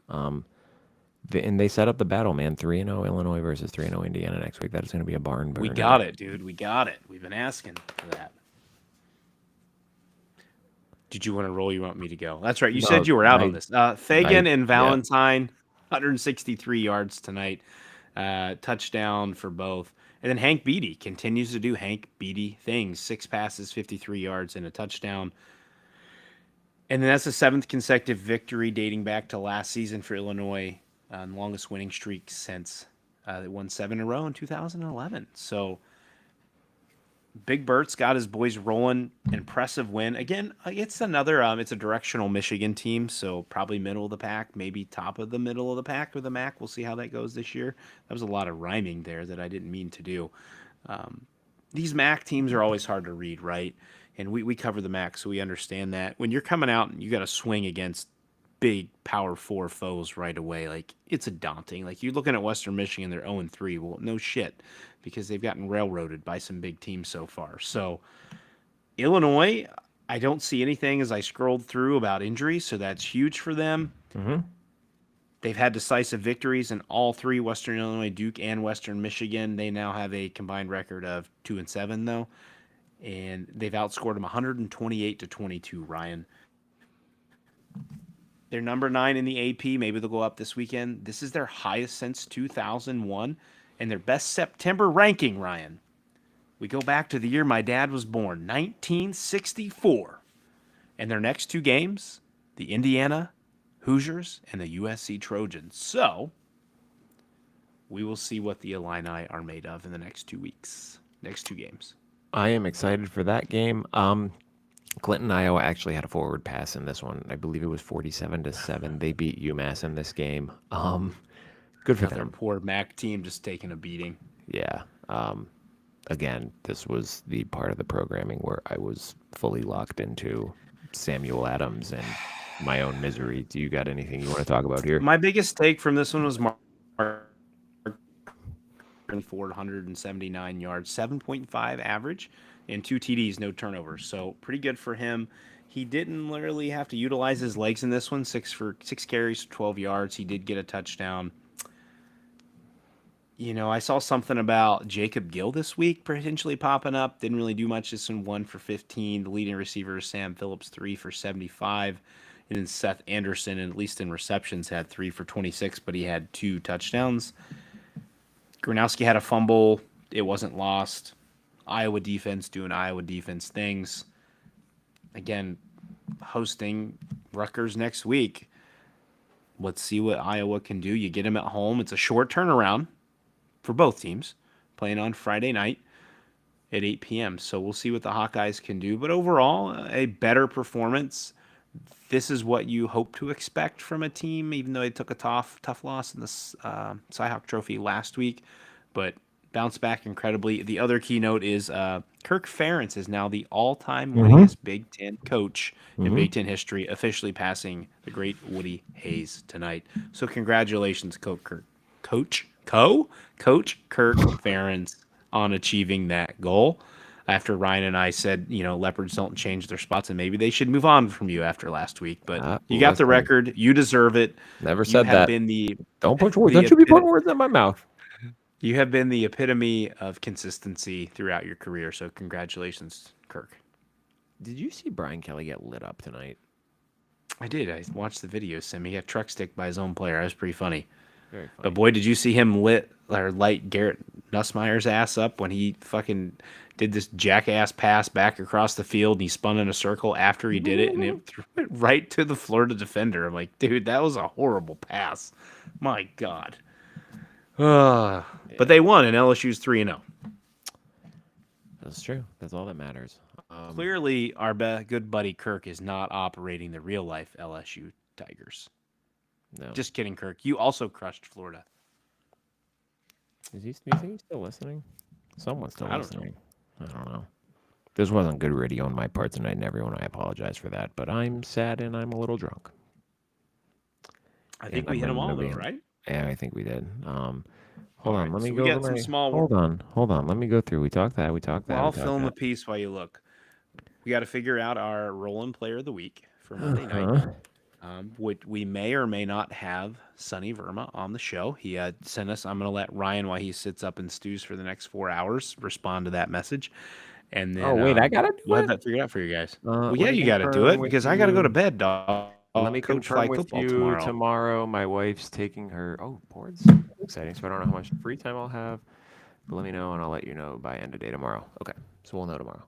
And they set up the battle, man. 3-0 Illinois versus 3-0 Indiana next week. That is going to be a barn burner. We got it, dude. We got it. We've been asking for that. Did you want to roll? You want me to go? That's right. You said you were out on this. Fagan and Valentine, 163 yards tonight. Touchdown for both. And then Hank Beatty continues to do Hank Beatty things. 6 passes, 53 yards, and a touchdown. And then that's the 7th consecutive victory dating back to last season for Illinois. Longest winning streak since they won 7 in a row in 2011. So Big Bert's got his boys rolling. Impressive win. Again, it's another, it's a directional Michigan team, so probably middle of the pack, maybe top of the middle of the pack with the MAC. We'll see how that goes this year. That was a lot of rhyming there that I didn't mean to do. These MAC teams are always hard to read, right? And we cover the MAC, so we understand that. When you're coming out and you got to swing against big Power 4 foes right away, like, it's a daunting. Like, you're looking at Western Michigan, they're 0-3. Well, no shit, because they've gotten railroaded by some big teams so far. So Illinois, I don't see anything as I scrolled through about injuries, so that's huge for them. Mm-hmm. They've had decisive victories in all 3, Western Illinois, Duke, and Western Michigan. They now have a combined record of 2-7, though, and they've outscored them 128-22, Ryan. They're number 9 in the AP. Maybe they'll go up this weekend. This is their highest since 2001, and their best September ranking, Ryan. We go back to the year my dad was born, 1964. And their next 2 games, the Indiana Hoosiers and the USC Trojans. So we will see what the Illini are made of in the next 2 weeks, next 2 games. I am excited for that game. Clinton, Iowa actually had a forward pass in this one. I believe it was 47-7. They beat UMass in this game. Good for Their them. poor MAC team just taking a beating. Yeah. Again, this was the part of the programming where I was fully locked into Samuel Adams and my own misery. Do you got anything you want to talk about here? My biggest take from this one was Mark 479 yards, 7.5 average, and 2 TDs, no turnovers. So pretty good for him. He didn't really have to utilize his legs in this one. 6 carries, 12 yards. He did get a touchdown. I saw something about Jacob Gill this week potentially popping up. Didn't really do much. This one 1 for 15. The leading receiver is Sam Phillips, 3 for 75. And then Seth Anderson, at least in receptions, had 3 for 26, but he had 2 touchdowns. Gronowski had a fumble. It wasn't lost. Iowa defense doing Iowa defense things. Again, hosting Rutgers next week. Let's see what Iowa can do. You get them at home. It's a short turnaround for both teams, playing on Friday night at 8 p.m. So we'll see what the Hawkeyes can do. But overall, a better performance. This is what you hope to expect from a team, even though they took a tough loss in the Cy-Hawk Trophy last week. But bounced back incredibly. The other keynote is Kirk Ferentz is now the all-time winningest Big Ten coach in Big Ten history, officially passing the great Woody Hayes tonight. So congratulations, Coach Kirk Ferentz on achieving that goal. After Ryan and I said, Leopards don't change their spots and maybe they should move on from you after last week. But you got the record. You deserve it. Never said that. Don't put words. Don't you be putting words in my mouth. You have been the epitome of consistency throughout your career. So congratulations, Kirk. Did you see Brian Kelly get lit up tonight? I did. I watched the video, Sim. He got truck stick by his own player. That was pretty funny. Very funny. But boy, did you see him light Garrett Nussmeier's ass up when he fucking did this jackass pass back across the field and he spun in a circle after he did it and it threw it right to the Florida defender. I'm like, dude, that was a horrible pass. My God. But they won and LSU's 3-0. That's true. That's all that matters. Clearly, our good buddy Kirk is not operating the real life LSU Tigers. No. Just kidding, Kirk. You also crushed Florida. Do you think he's still listening? Someone's still listening. I don't know. This wasn't good radio on my part tonight, and everyone, I apologize for that. But I'm sad and I'm a little drunk. I think we hit them all, though, right? Yeah, I think we did. Hold on, let me go. We got some small. Hold on. Let me go through. We talked that. Well, I'll fill in the piece while you look. We got to figure out our rolling player of the week for Monday night. We may or may not have Sonny Verma on the show. He sent us. I'm going to let Ryan, while he sits up and stews for the next 4 hours, respond to that message. And then, I gotta do we'll have that figured out for you guys. Well, yeah, you got to do it because I got to go to bed, dog. Let me confirm with you tomorrow. My wife's taking her boards. Exciting. So I don't know how much free time I'll have. But let me know, and I'll let you know by end of day tomorrow. Okay, so we'll know tomorrow.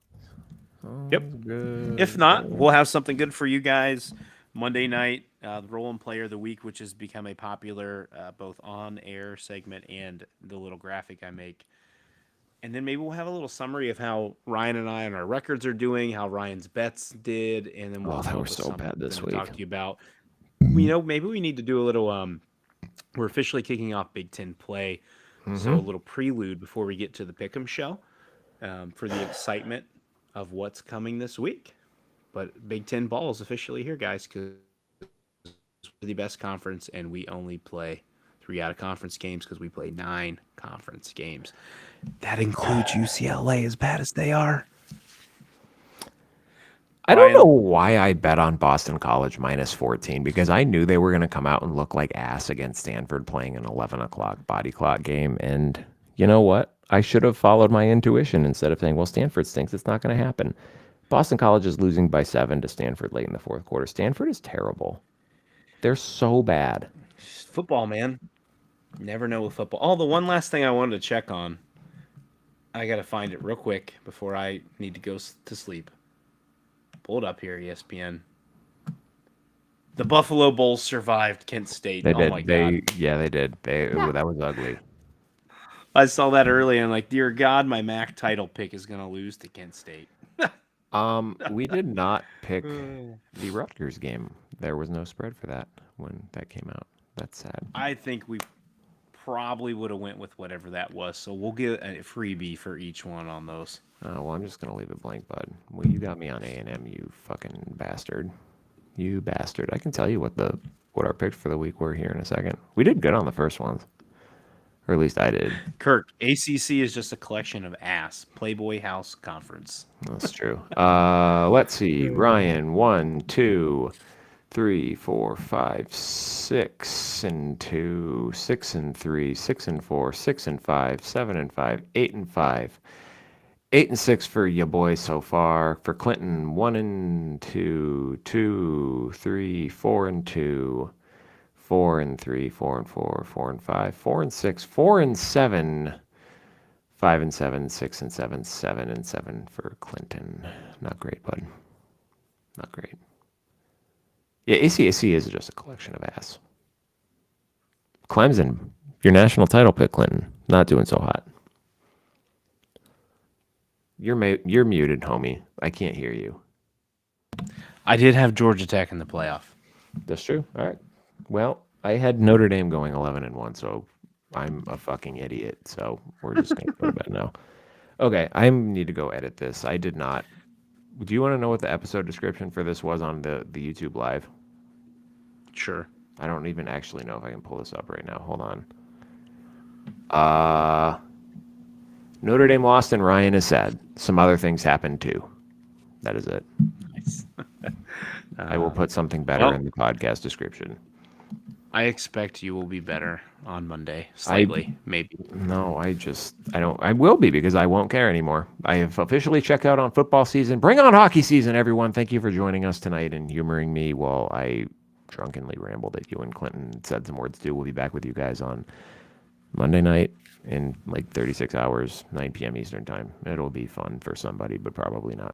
Yep. Good. If not, we'll have something good for you guys Monday night. The Roll-In Player of the Week, which has become a popular both on-air segment and the little graphic I make. And then maybe we'll have a little summary of how Ryan and I and our records are doing, how Ryan's bets did, and then we'll that was so bad this week. Talk to you about. Maybe we need to do a little. We're officially kicking off Big Ten play, so a little prelude before we get to the Pick'em show, for the excitement of what's coming this week. But Big Ten ball is officially here, guys, because we're the best conference, and we only play 3 out-of-conference games because we play 9 conference games. That includes UCLA, as bad as they are. I don't know why I bet on Boston College minus 14 because I knew they were going to come out and look like ass against Stanford playing an 11 o'clock body clock game. And you know what? I should have followed my intuition instead of saying, well, Stanford stinks. It's not going to happen. Boston College is losing by 7 to Stanford late in the fourth quarter. Stanford is terrible. They're so bad. Football, man. Never know with football. The one last thing I wanted to check on. I got to find it real quick before I need to go to sleep. Pull it up here, ESPN. The Buffalo Bulls survived Kent State. They did. My God. Yeah, they did. That was ugly. I saw that early. And I'm like, dear God, my MAC title pick is going to lose to Kent State. We did not pick the Rutgers game. There was no spread for that when that came out. That's sad. I think we probably would have went with whatever that was. So we'll get a freebie for each one on those. Oh, well, I'm just going to leave it blank, bud. Well, you got me on A&M, you fucking bastard. You bastard. I can tell you what our picks for the week were here in a second. We did good on the first ones. or at least I did. Kirk, ACC is just a collection of ass. Playboy House Conference. That's true. Let's see. Ryan, 1, 2, 3, 4, 5, 6 and 2, 6 and 3, 6 and 4, 6 and 5, 7 and 5, 8 and 5. 8 and 6 for you boys so far. For Clinton, 1 and 2, 2, 3, 4 and 2, 4 and 3, 4 and 4, 4 and 5, 4 and 6, 4 and 7, 5 and 7, 6 and 7, 7 and 7 for Clinton. Not great, bud. Not great. Yeah, ACAC is just a collection of ass. Clemson, your national title pick, Clinton. Not doing so hot. You're muted, homie. I can't hear you. I did have Georgia Tech in the playoff. That's true. All right. Well, I had Notre Dame going 11-1, so I'm a fucking idiot. So we're just going to go to bed now. Okay, I need to go edit this. I did not. Do you want to know what the episode description for this was on the YouTube live? Sure. I don't even actually know if I can pull this up right now. Hold on. Notre Dame lost and Ryan is sad. Some other things happened too. That is it. Nice. I will put something better in the podcast description. I expect you will be better on Monday. Slightly, maybe. No, I will be because I won't care anymore. I have officially checked out on football season. Bring on hockey season, everyone. Thank you for joining us tonight and humoring me while I drunkenly rambled at you and Clinton and said some words too. We'll be back with you guys on Monday night in like 36 hours, 9 p.m. Eastern time. It'll be fun for somebody, but probably not.